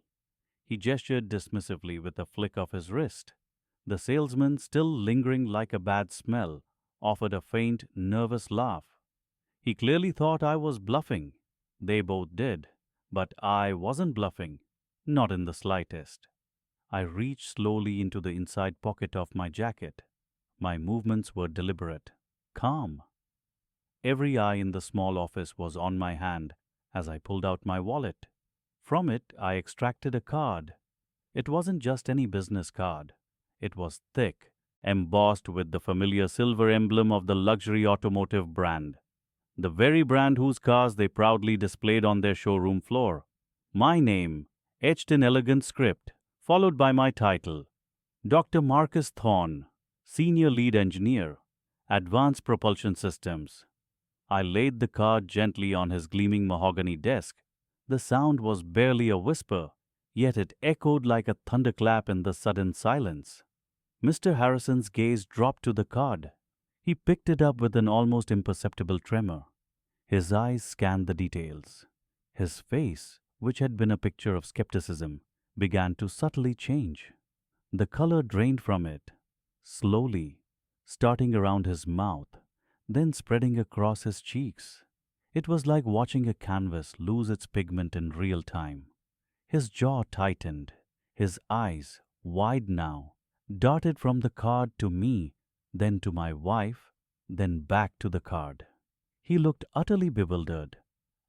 He gestured dismissively with a flick of his wrist. The salesman, still lingering like a bad smell, offered a faint, nervous laugh. He clearly thought I was bluffing. They both did. But I wasn't bluffing. Not in the slightest. I reached slowly into the inside pocket of my jacket. My movements were deliberate, calm. Every eye in the small office was on my hand as I pulled out my wallet. From it, I extracted a card. It wasn't just any business card. It was thick, embossed with the familiar silver emblem of the luxury automotive brand. The very brand whose cars they proudly displayed on their showroom floor. My name, etched in elegant script, followed by my title, Dr. Marcus Thorne, Senior Lead Engineer, Advanced Propulsion Systems. I laid the card gently on his gleaming mahogany desk. The sound was barely a whisper, yet it echoed like a thunderclap in the sudden silence. Mr. Harrison's gaze dropped to the card. He picked it up with an almost imperceptible tremor. His eyes scanned the details. His face, which had been a picture of skepticism, began to subtly change. The color drained from it, slowly, starting around his mouth, then spreading across his cheeks. It was like watching a canvas lose its pigment in real time. His jaw tightened. His eyes, wide now, darted from the card to me, then to my wife, then back to the card. He looked utterly bewildered,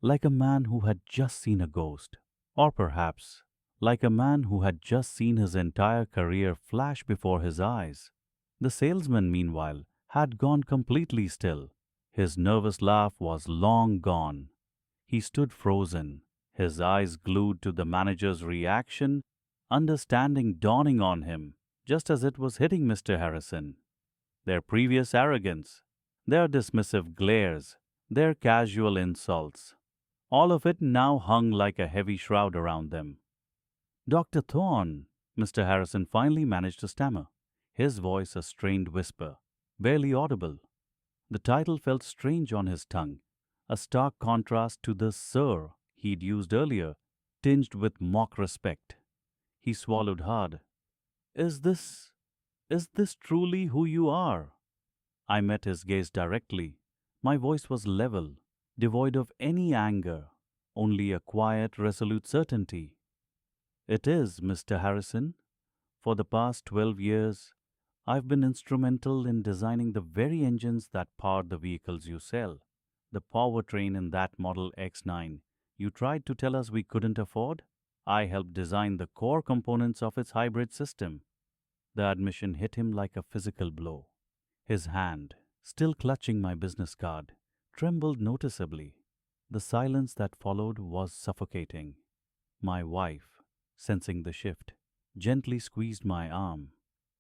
like a man who had just seen a ghost, or perhaps like a man who had just seen his entire career flash before his eyes. The salesman, meanwhile, had gone completely still. His nervous laugh was long gone. He stood frozen, his eyes glued to the manager's reaction, understanding dawning on him, just as it was hitting Mr. Harrison. Their previous arrogance, their dismissive glares, their casual insults, all of it now hung like a heavy shroud around them. Dr. Thorne, Mr. Harrison finally managed to stammer, his voice a strained whisper, barely audible. The title felt strange on his tongue, a stark contrast to the "sir" he'd used earlier, tinged with mock respect. He swallowed hard. Is this truly who you are?" I met his gaze directly. My voice was level, devoid of any anger, only a quiet, resolute certainty. "It is, Mr. Harrison. For the past 12 years, I've been instrumental in designing the very engines that power the vehicles you sell. The powertrain in that Model X9 you tried to tell us we couldn't afford? I helped design the core components of its hybrid system." The admission hit him like a physical blow. His hand, still clutching my business card, trembled noticeably. The silence that followed was suffocating. My wife, sensing the shift, gently squeezed my arm.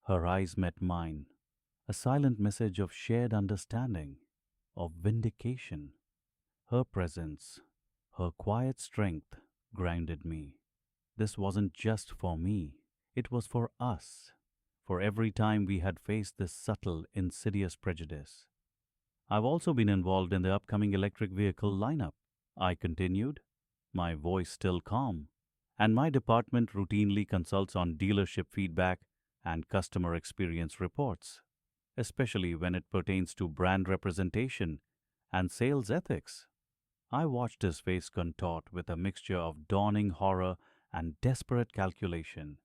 Her eyes met mine, a silent message of shared understanding, of vindication. Her presence, her quiet strength, grounded me. This wasn't just for me, it was for us, for every time we had faced this subtle, insidious prejudice. "I've also been involved in the upcoming electric vehicle lineup," I continued, my voice still calm, "and my department routinely consults on dealership feedback and customer experience reports, especially when it pertains to brand representation and sales ethics." I watched his face contort with a mixture of dawning horror and desperate calculation.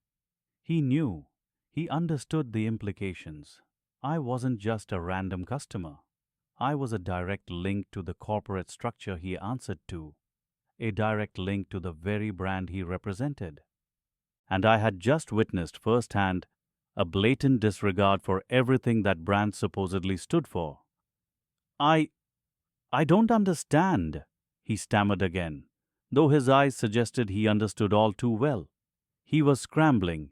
He knew, he understood the implications. I wasn't just a random customer. I was a direct link to the corporate structure he answered to, a direct link to the very brand he represented. And I had just witnessed firsthand a blatant disregard for everything that brand supposedly stood for. I I don't understand, he stammered again, though his eyes suggested he understood all too well. He was scrambling,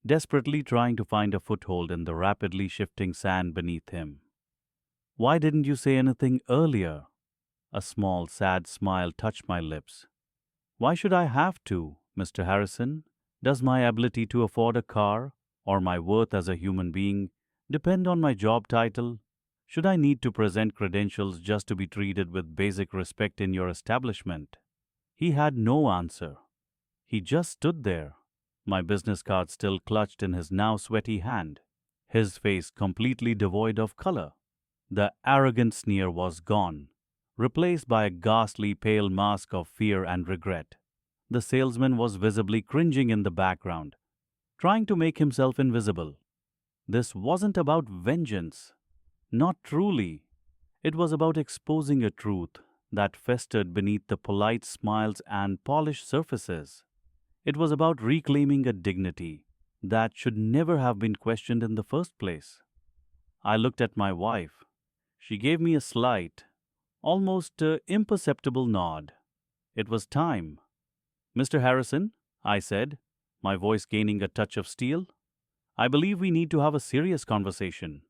desperately trying to find a foothold in the rapidly shifting sand beneath him. Why didn't you say anything earlier? A small, sad smile touched my lips. Why should I have to, Mr. Harrison? Does my ability to afford a car, or my worth as a human being, depend on my job title? Should I need to present credentials just to be treated with basic respect in your establishment? He had no answer. He just stood there, my business card still clutched in his now sweaty hand, his face completely devoid of color. The arrogant sneer was gone, replaced by a ghastly pale mask of fear and regret. The salesman was visibly cringing in the background, trying to make himself invisible. This wasn't about vengeance. Not truly. It was about exposing a truth that festered beneath the polite smiles and polished surfaces. It was about reclaiming a dignity that should never have been questioned in the first place. I looked at my wife. She gave me a slight, almost imperceptible nod. It was time. Mr. Harrison, I said, my voice gaining a touch of steel, I believe we need to have a serious conversation.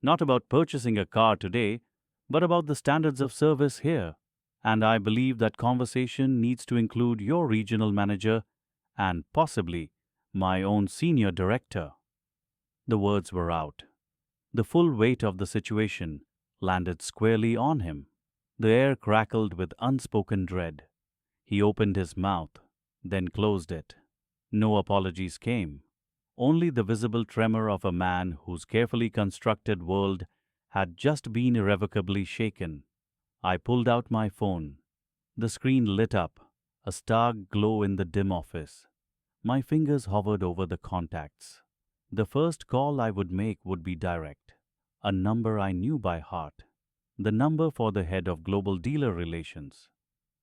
Not about purchasing a car today, but about the standards of service here. And I believe that conversation needs to include your regional manager and possibly my own senior director. The words were out. The full weight of the situation landed squarely on him. The air crackled with unspoken dread. He opened his mouth, then closed it. No apologies came, only the visible tremor of a man whose carefully constructed world had just been irrevocably shaken. I pulled out my phone. The screen lit up, a stark glow in the dim office. My fingers hovered over the contacts. The first call I would make would be direct, a number I knew by heart, the number for the head of global dealer relations.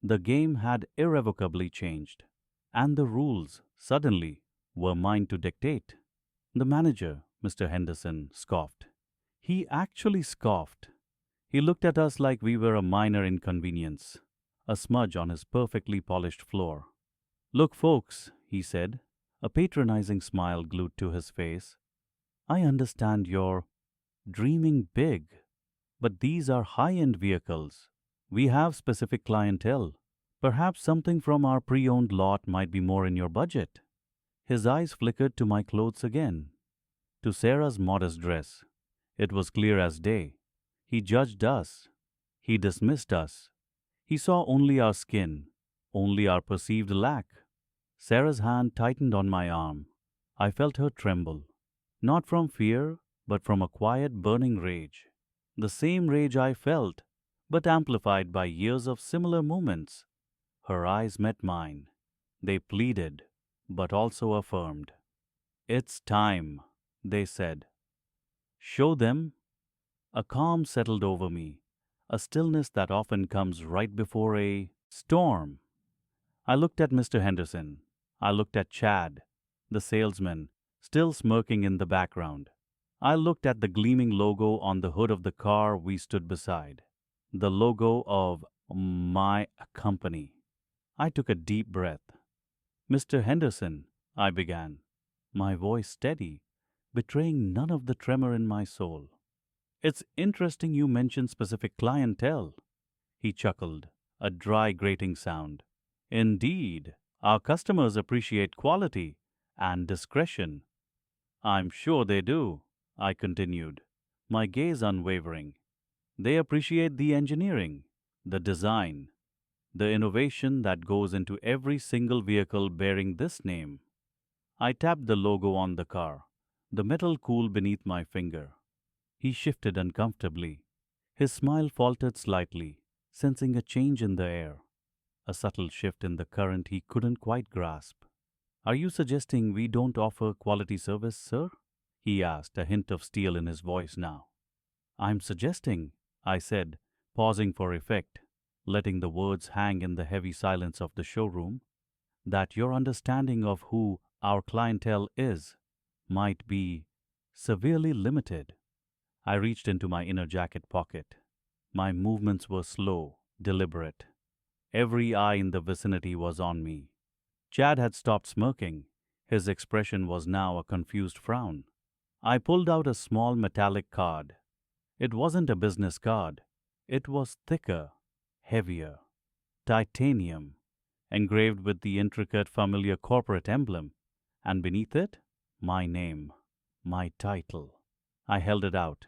The game had irrevocably changed, and the rules, suddenly, were mine to dictate. The manager, Mr. Henderson, scoffed. He actually scoffed. He looked at us like we were a minor inconvenience, a smudge on his perfectly polished floor. Look, folks, he said, a patronizing smile glued to his face. I understand you're dreaming big, but these are high-end vehicles. We have specific clientele. Perhaps something from our pre-owned lot might be more in your budget. His eyes flickered to my clothes again, to Sarah's modest dress. It was clear as day. He judged us. He dismissed us. He saw only our skin, only our perceived lack. Sarah's hand tightened on my arm. I felt her tremble, not from fear, but from a quiet, burning rage. The same rage I felt, but amplified by years of similar moments. Her eyes met mine. They pleaded, but also affirmed. It's time, they said. Show them. A calm settled over me, a stillness that often comes right before a storm. I looked at Mr. Henderson. I looked at Chad, the salesman, still smirking in the background. I looked at the gleaming logo on the hood of the car we stood beside, the logo of my company. I took a deep breath. Mr. Henderson, I began, my voice steady, betraying none of the tremor in my soul. It's interesting you mention specific clientele. He chuckled, a dry grating sound. Indeed, our customers appreciate quality and discretion. I'm sure they do, I continued, my gaze unwavering. They appreciate the engineering, the design, the innovation that goes into every single vehicle bearing this name. I tapped the logo on the car, the metal cool beneath my finger. He shifted uncomfortably. His smile faltered slightly, sensing a change in the air, a subtle shift in the current he couldn't quite grasp. Are you suggesting we don't offer quality service, sir? he asked, a hint of steel in his voice now. I'm suggesting, I said, pausing for effect, letting the words hang in the heavy silence of the showroom, that your understanding of who our clientele is might be severely limited. I reached into my inner jacket pocket. My movements were slow, deliberate. Every eye in the vicinity was on me. Chad had stopped smirking. His expression was now a confused frown. I pulled out a small metallic card. It wasn't a business card. It was thicker, heavier, titanium, engraved with the intricate familiar corporate emblem, and beneath it, my name, my title. I held it out,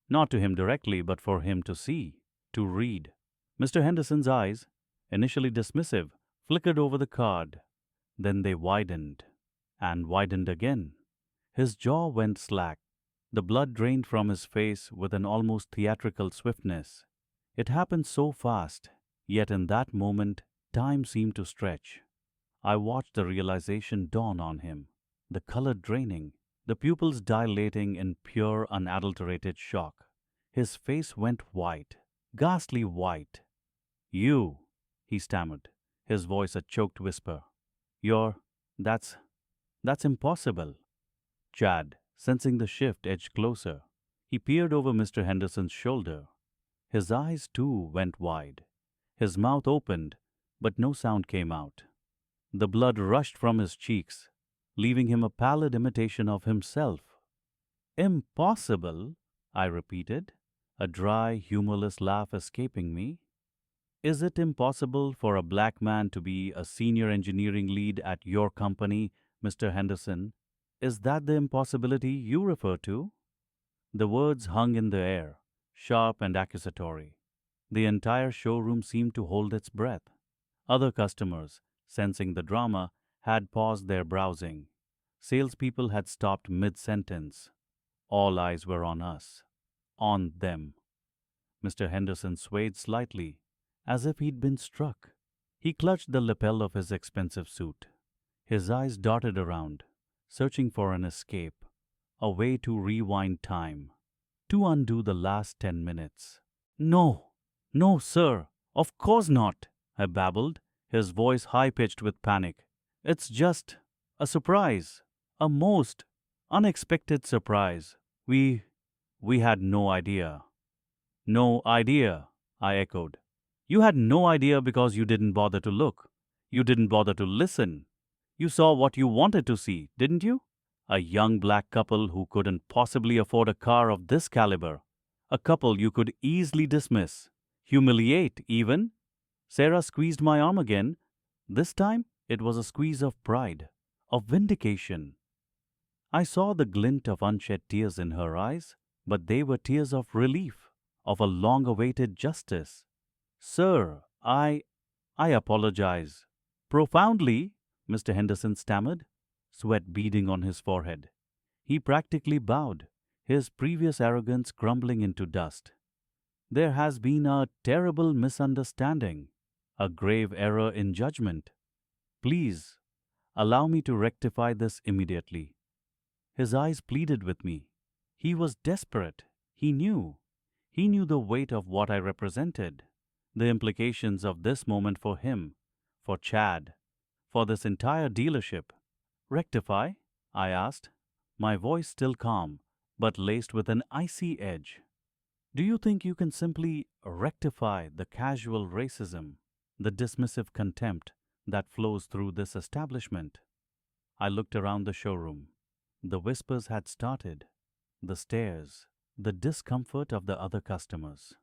not to him directly, but for him to see, to read. Mr. Henderson's eyes, initially dismissive, flickered over the card. Then they widened, and widened again. His jaw went slack. The blood drained from his face with an almost theatrical swiftness. It happened so fast, yet in that moment time seemed to stretch. I watched the realization dawn on him, the color draining, the pupils dilating in pure, unadulterated shock. His face went white, ghastly white. You, he stammered, his voice a choked whisper. You're, that's impossible. Chad, sensing the shift, edged closer. He peered over Mr. Henderson's shoulder. His eyes, too, went wide. His mouth opened, but no sound came out. The blood rushed from his cheeks, leaving him a pallid imitation of himself. Impossible, I repeated, a dry, humorless laugh escaping me. Is it impossible for a black man to be a senior engineering lead at your company, Mr. Henderson? Is that the impossibility you refer to? The words hung in the air, sharp and accusatory. The entire showroom seemed to hold its breath. Other customers, sensing the drama, had paused their browsing. Salespeople had stopped mid-sentence. All eyes were on us. On them. Mr. Henderson swayed slightly, as if he'd been struck. He clutched the lapel of his expensive suit. His eyes darted around, searching for an escape, a way to rewind time, to undo the last 10 minutes. No, no, sir, of course not, I babbled, his voice high-pitched with panic. It's just a surprise, a most unexpected surprise. We had no idea. No idea, I echoed. You had no idea because you didn't bother to look. You didn't bother to listen. You saw what you wanted to see, didn't you? A young black couple who couldn't possibly afford a car of this caliber. A couple you could easily dismiss, humiliate even. Sarah squeezed my arm again. This time it was a squeeze of pride, of vindication. I saw the glint of unshed tears in her eyes, but they were tears of relief, of a long-awaited justice. Sir, I apologize. Profoundly, Mr. Henderson stammered, sweat beading on his forehead. He practically bowed, his previous arrogance crumbling into dust. There has been a terrible misunderstanding, a grave error in judgment. Please, allow me to rectify this immediately. His eyes pleaded with me. He was desperate. He knew. He knew the weight of what I represented, the implications of this moment for him, for Chad, for this entire dealership. Rectify? I asked, my voice still calm, but laced with an icy edge. Do you think you can simply rectify the casual racism, the dismissive contempt that flows through this establishment? I looked around the showroom. The whispers had started, the stares, the discomfort of the other customers.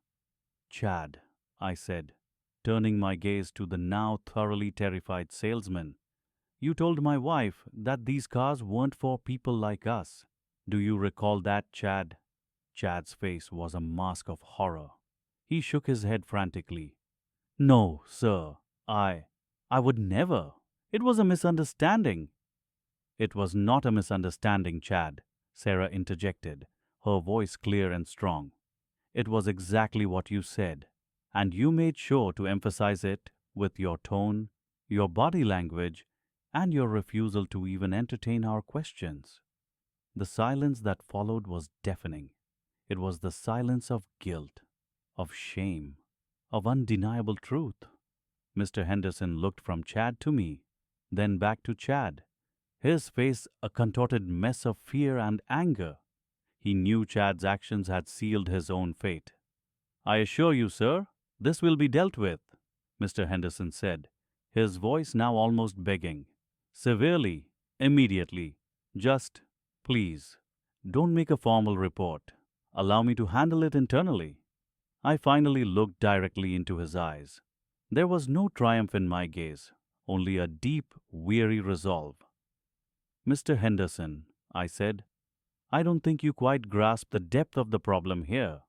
Chad, I said, turning my gaze to the now thoroughly terrified salesman. You told my wife that these cars weren't for people like us. Do you recall that, Chad? Chad's face was a mask of horror. He shook his head frantically. No, sir, I would never. It was a misunderstanding. It was not a misunderstanding, Chad, Sarah interjected, her voice clear and strong. It was exactly what you said, and you made sure to emphasize it with your tone, your body language, and your refusal to even entertain our questions. The silence that followed was deafening. It was the silence of guilt, of shame, of undeniable truth. Mr. Henderson looked from Chad to me, then back to Chad, his face a contorted mess of fear and anger. He knew Chad's actions had sealed his own fate. "I assure you, sir, this will be dealt with," Mr. Henderson said, his voice now almost begging. "Severely, immediately. Just, please, don't make a formal report. Allow me to handle it internally." I finally looked directly into his eyes. There was no triumph in my gaze, only a deep, weary resolve. "Mr. Henderson," I said, "I don't think you quite grasp the depth of the problem here.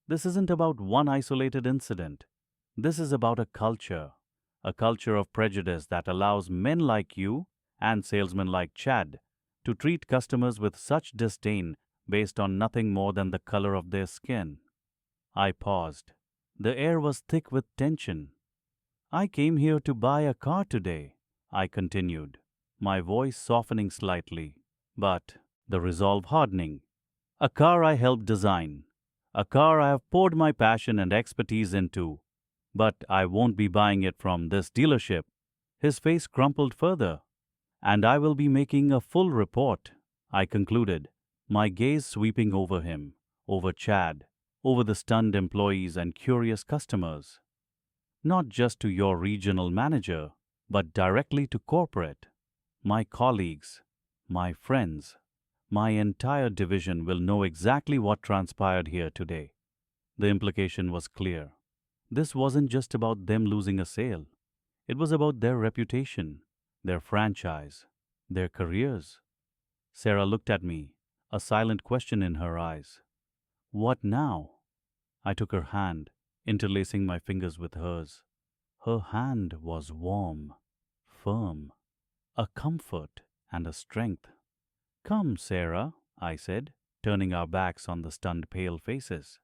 This isn't about one isolated incident. This is about a culture of prejudice that allows men like you and salesmen like Chad to treat customers with such disdain based on nothing more than the color of their skin." I paused. The air was thick with tension. "I came here to buy a car today," I continued, my voice softening slightly, but the resolve hardening. "A car I helped design. A car I have poured my passion and expertise into. But I won't be buying it from this dealership." His face crumpled further. "And I will be making a full report," I concluded, my gaze sweeping over him, over Chad, over the stunned employees and curious customers. "Not just to your regional manager, but directly to corporate. My colleagues, my friends, my entire division will know exactly what transpired here today." The implication was clear. This wasn't just about them losing a sale. It was about their reputation, their franchise, their careers. Sarah looked at me, a silent question in her eyes. "What now?" I took her hand, interlacing my fingers with hers. Her hand was warm, firm, a comfort and a strength. "Come, Sarah," I said, turning our backs on the stunned pale faces.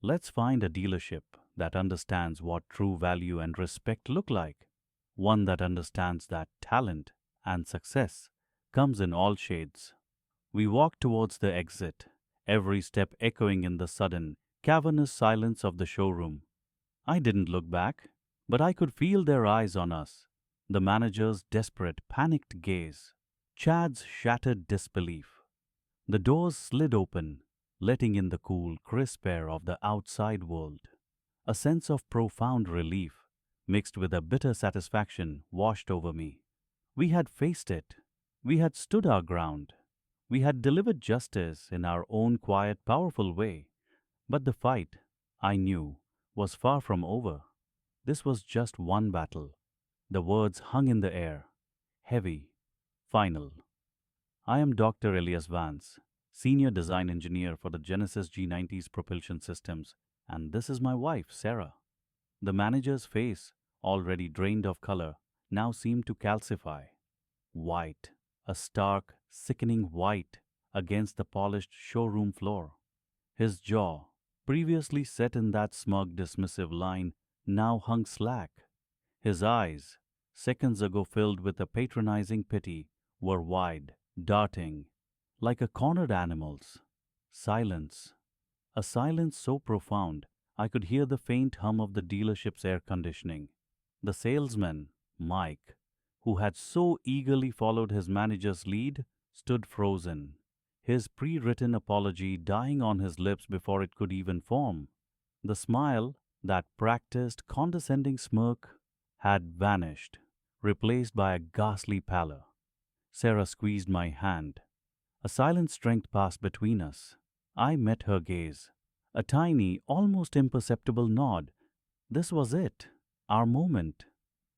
"Let's find a dealership that understands what true value and respect look like. One that understands that talent and success comes in all shades." We walked towards the exit, every step echoing in the sudden, cavernous silence of the showroom. I didn't look back, but I could feel their eyes on us, the manager's desperate, panicked gaze, Chad's shattered disbelief. The doors slid open, letting in the cool, crisp air of the outside world. A sense of profound relief, mixed with a bitter satisfaction, washed over me. We had faced it. We had stood our ground. We had delivered justice in our own quiet, powerful way. But the fight, I knew, was far from over. This was just one battle. The words hung in the air, heavy, final. "I am Dr. Elias Vance, Senior Design Engineer for the Genesis G90's propulsion systems, and this is my wife, Sarah." The manager's face, already drained of color, now seemed to calcify. White, a stark, sickening white against the polished showroom floor. His jaw, previously set in that smug, dismissive line, now hung slack. His eyes, seconds ago filled with a patronizing pity, were wide, darting, like a cornered animal's. Silence. A silence so profound I could hear the faint hum of the dealership's air conditioning. The salesman, Mike, who had so eagerly followed his manager's lead, stood frozen, his pre-written apology dying on his lips before it could even form. The smile, that practiced, condescending smirk, had vanished, replaced by a ghastly pallor. Sarah squeezed my hand. A silent strength passed between us. I met her gaze. A tiny, almost imperceptible nod. This was it, our moment.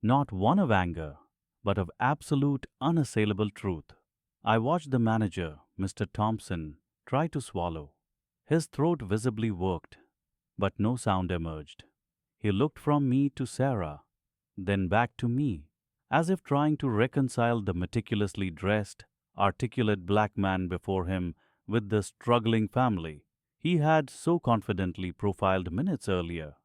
Not one of anger, but of absolute, unassailable truth. I watched the manager, Mr. Thompson, try to swallow. His throat visibly worked, but no sound emerged. He looked from me to Sarah, then back to me, as if trying to reconcile the meticulously dressed, articulate black man before him with the struggling family he had so confidently profiled minutes earlier.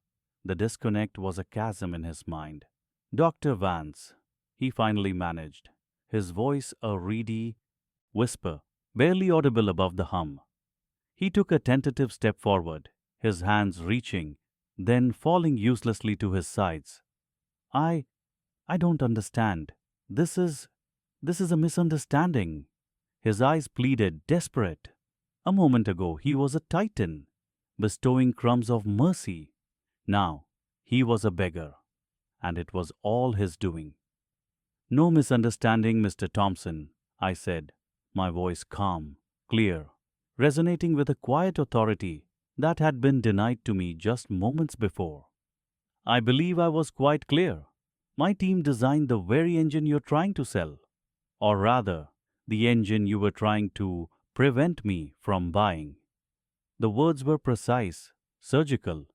The disconnect was a chasm in his mind. "Dr. Vance," he finally managed, his voice a reedy whisper, barely audible above the hum. He took a tentative step forward, his hands reaching, then falling uselessly to his sides. I I don't understand. This is this is a misunderstanding. His eyes pleaded, desperate. A moment ago he was a titan, bestowing crumbs of mercy. Now he was a beggar, and it was all his doing. No misunderstanding, Mr. Thompson, I said, my voice calm, clear, resonating with a quiet authority that had been denied to me just moments before. I believe I was quite clear. My team designed the very engine you're trying to sell, or rather, the engine you were trying to prevent me from buying. The words were precise, surgical,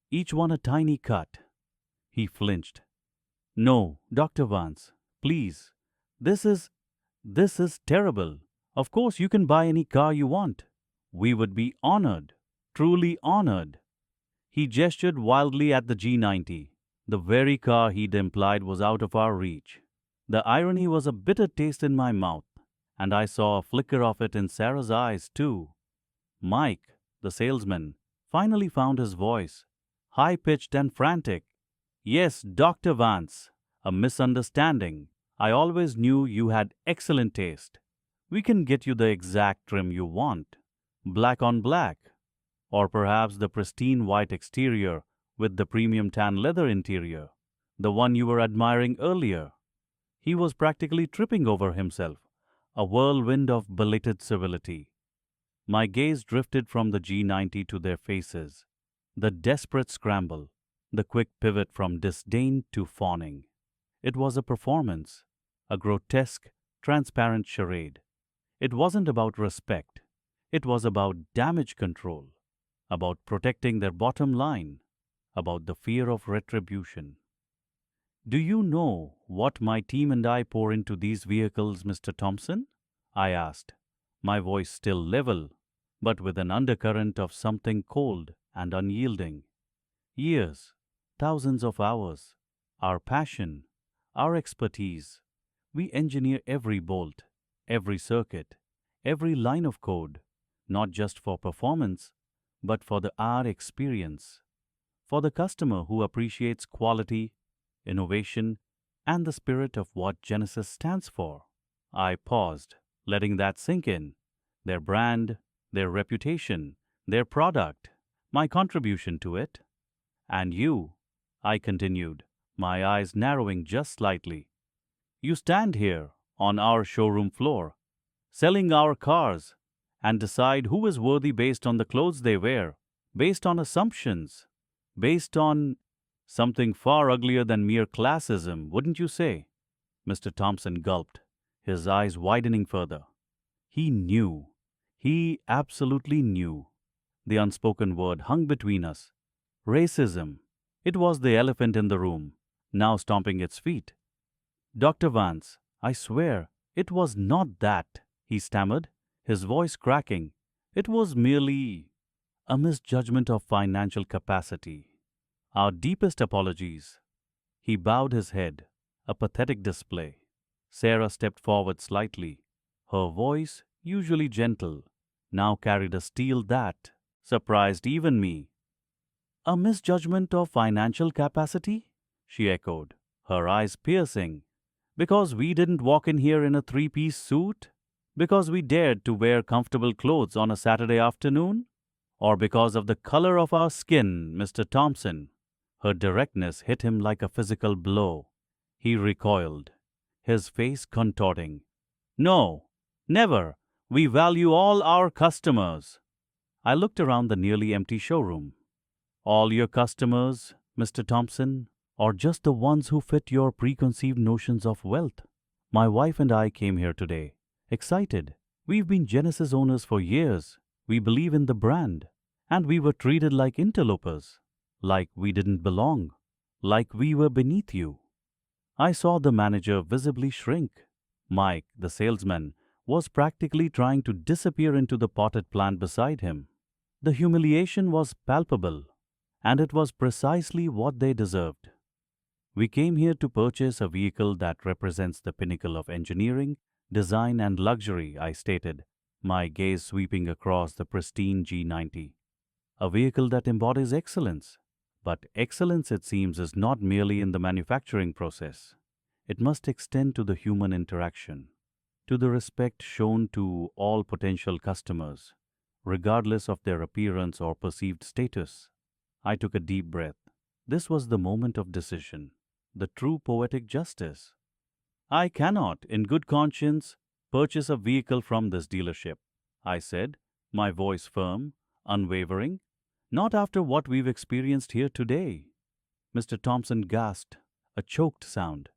each one a tiny cut. He flinched. No, Dr. Vance, please. This is this is terrible. Of course you can buy any car you want. We would be honored, truly honored. He gestured wildly at the G90. The very car he'd implied was out of our reach. The irony was a bitter taste in my mouth, and I saw a flicker of it in Sarah's eyes, too. Mike, the salesman, finally found his voice, high-pitched and frantic. Yes, Dr. Vance, a misunderstanding. I always knew you had excellent taste. We can get you the exact trim you want. Black on black. Or perhaps the pristine white exterior with the premium tan leather interior. The one you were admiring earlier. He was practically tripping over himself, a whirlwind of belated civility. My gaze drifted from the G90 to their faces. The desperate scramble, the quick pivot from disdain to fawning. It was a performance, a grotesque, transparent charade. It wasn't about respect. It was about damage control, about protecting their bottom line, about the fear of retribution. Do you know what my team and I pour into these vehicles, Mr. Thompson? I asked, my voice still level, but with an undercurrent of something cold and unyielding. Years, thousands of hours, our passion, our expertise. We engineer every bolt, every circuit, every line of code, not just for performance, but for our experience, for the customer who appreciates quality, innovation, and the spirit of what Genesis stands for. I paused, letting that sink in. Their brand, their reputation, their product, my contribution to it. And you, I continued, my eyes narrowing just slightly. You stand here, on our showroom floor, selling our cars, and decide who is worthy based on the clothes they wear, based on assumptions, based on something far uglier than mere classism, wouldn't you say? Mr. Thompson gulped, his eyes widening further. He knew. He absolutely knew. The unspoken word hung between us. Racism. It was the elephant in the room, now stomping its feet. Dr. Vance, I swear, it was not that, he stammered, his voice cracking. It was merely a misjudgment of financial capacity. Our deepest apologies. He bowed his head, a pathetic display. Sarah stepped forward slightly. Her voice, usually gentle, now carried a steel that surprised even me. A misjudgment of financial capacity? She echoed, her eyes piercing. Because we didn't walk in here in a three-piece suit? Because we dared to wear comfortable clothes on a Saturday afternoon? Or because of the color of our skin, Mr. Thompson? Her directness hit him like a physical blow. He recoiled, his face contorting. No, never. We value all our customers. I looked around the nearly empty showroom. All your customers, Mr. Thompson, or just the ones who fit your preconceived notions of wealth? My wife and I came here today, excited. We've been Genesis owners for years. We believe in the brand. And we were treated like interlopers, like we didn't belong, like we were beneath you. I saw the manager visibly shrink. Mike, the salesman, was practically trying to disappear into the potted plant beside him. The humiliation was palpable, and it was precisely what they deserved. We came here to purchase a vehicle that represents the pinnacle of engineering, design, and luxury, I stated, my gaze sweeping across the pristine G90, a vehicle that embodies excellence. But excellence, it seems, is not merely in the manufacturing process. It must extend to the human interaction, to the respect shown to all potential customers, regardless of their appearance or perceived status. I took a deep breath. This was the moment of decision, the true poetic justice. I cannot, in good conscience, purchase a vehicle from this dealership, I said, my voice firm, unwavering. Not after what we've experienced here today. Mr. Thompson gasped, a choked sound.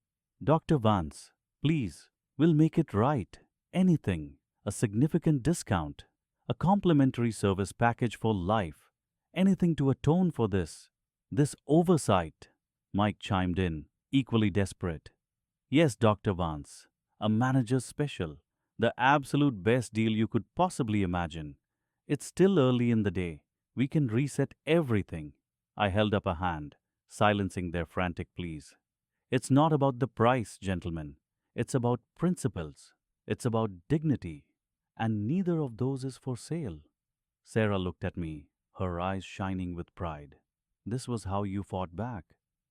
Dr. Vance, please, we'll make it right. Anything, a significant discount, a complimentary service package for life, anything to atone for this oversight. Mike chimed in, equally desperate. Yes, Dr. Vance, a manager's special, the absolute best deal you could possibly imagine. It's still early in the day. We can reset everything. I held up a hand, silencing their frantic pleas. It's not about the price, gentlemen. It's about principles. It's about dignity. And neither of those is for sale. Sarah looked at me, her eyes shining with pride. This was how you fought back.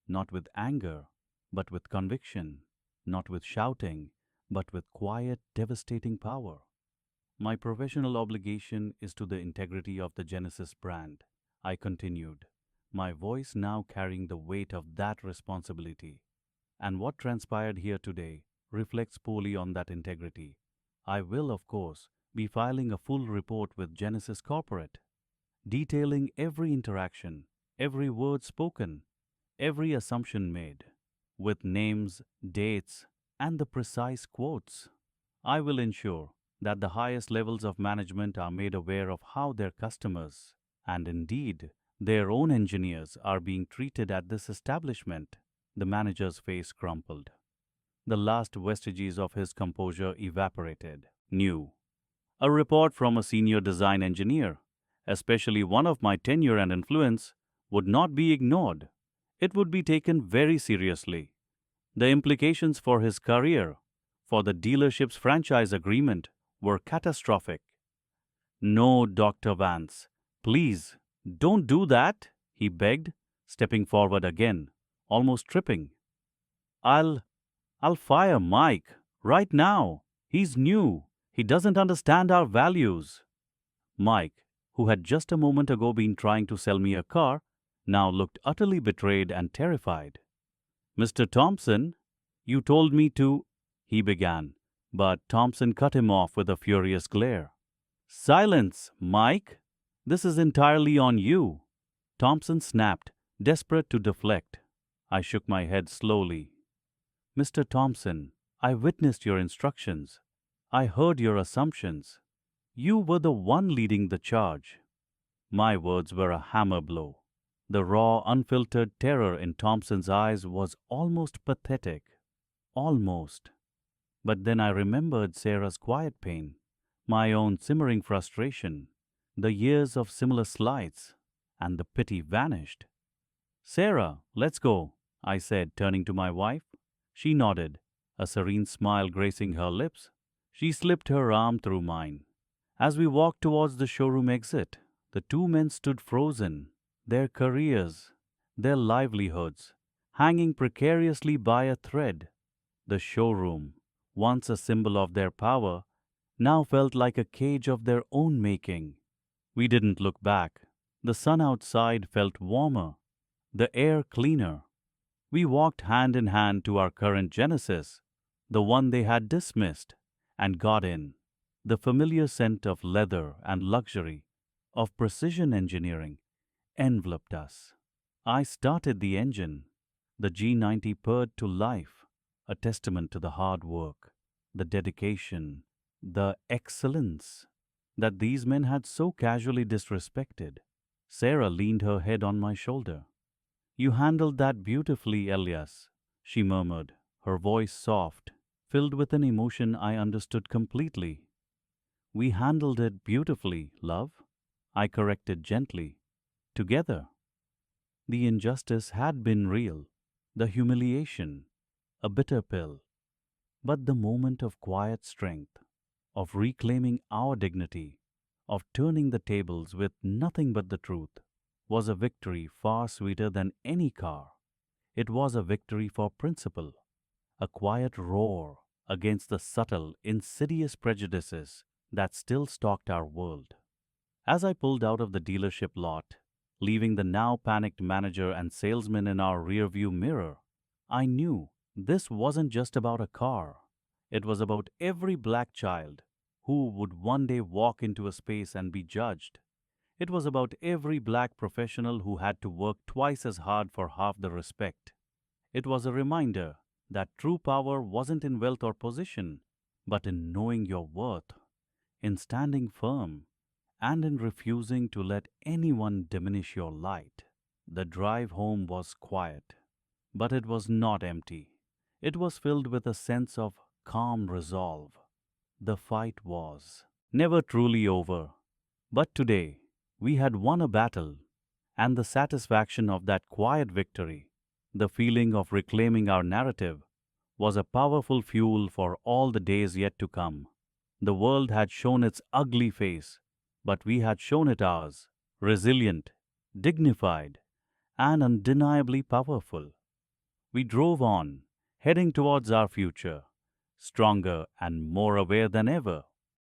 Not with anger, but with conviction. Not with shouting, but with quiet, devastating power. My professional obligation is to the integrity of the Genesis brand, I continued, my voice now carrying the weight of that responsibility. And what transpired here today reflects poorly on that integrity. I will, of course, be filing a full report with Genesis Corporate, detailing every interaction, every word spoken, every assumption made, with names, dates, and the precise quotes. I will ensure that the highest levels of management are made aware of how their customers, and indeed their own engineers, are being treated at this establishment. The manager's face crumpled. The last vestiges of his composure evaporated. New. A report from a senior design engineer, especially one of my tenure and influence, would not be ignored. It would be taken very seriously. The implications for his career, for the dealership's franchise agreement, were catastrophic. No, Dr. Vance, please, don't do that, he begged, stepping forward again, almost tripping. I'll fire Mike, right now. He's new. He doesn't understand our values. Mike, who had just a moment ago been trying to sell me a car, now looked utterly betrayed and terrified. Mr. Thompson, you told me to, he began, but Thompson cut him off with a furious glare. Silence, Mike! This is entirely on you. Thompson snapped, desperate to deflect. I shook my head slowly. Mr. Thompson, I witnessed your instructions. I heard your assumptions. You were the one leading the charge. My words were a hammer blow. The raw, unfiltered terror in Thompson's eyes was almost pathetic. Almost. But then I remembered Sarah's quiet pain, my own simmering frustration, the years of similar slights, and the pity vanished. Sarah, let's go, I said, turning to my wife. She nodded, a serene smile gracing her lips. She slipped her arm through mine. As we walked towards the showroom exit, the two men stood frozen, their careers, their livelihoods, hanging precariously by a thread. The showroom, once a symbol of their power, now felt like a cage of their own making. We didn't look back. The sun outside felt warmer, the air cleaner. We walked hand in hand to our current Genesis, the one they had dismissed, and got in. The familiar scent of leather and luxury, of precision engineering, enveloped us. I started the engine. The G90 purred to life, a testament to the hard work, the dedication, the excellence that these men had so casually disrespected. Sarah leaned her head on my shoulder. You handled that beautifully, Elias, she murmured, her voice soft, filled with an emotion I understood completely. We handled it beautifully, love, I corrected gently. Together. The injustice had been real, the humiliation, a bitter pill, but the moment of quiet strength, of reclaiming our dignity, of turning the tables with nothing but the truth, was a victory far sweeter than any car. It was a victory for principle, a quiet roar against the subtle, insidious prejudices that still stalked our world. As I pulled out of the dealership lot, leaving the now panicked manager and salesman in our rearview mirror, I knew this wasn't just about a car. It was about every black child who would one day walk into a space and be judged. It was about every black professional who had to work twice as hard for half the respect. It was a reminder that true power wasn't in wealth or position, but in knowing your worth, in standing firm, and in refusing to let anyone diminish your light. The drive home was quiet, but it was not empty. It was filled with a sense of calm resolve. The fight was never truly over, but today we had won a battle, and the satisfaction of that quiet victory, the feeling of reclaiming our narrative, was a powerful fuel for all the days yet to come. The world had shown its ugly face, but we had shown it ours, resilient, dignified, and undeniably powerful. We drove on, heading towards our future, stronger and more aware than ever.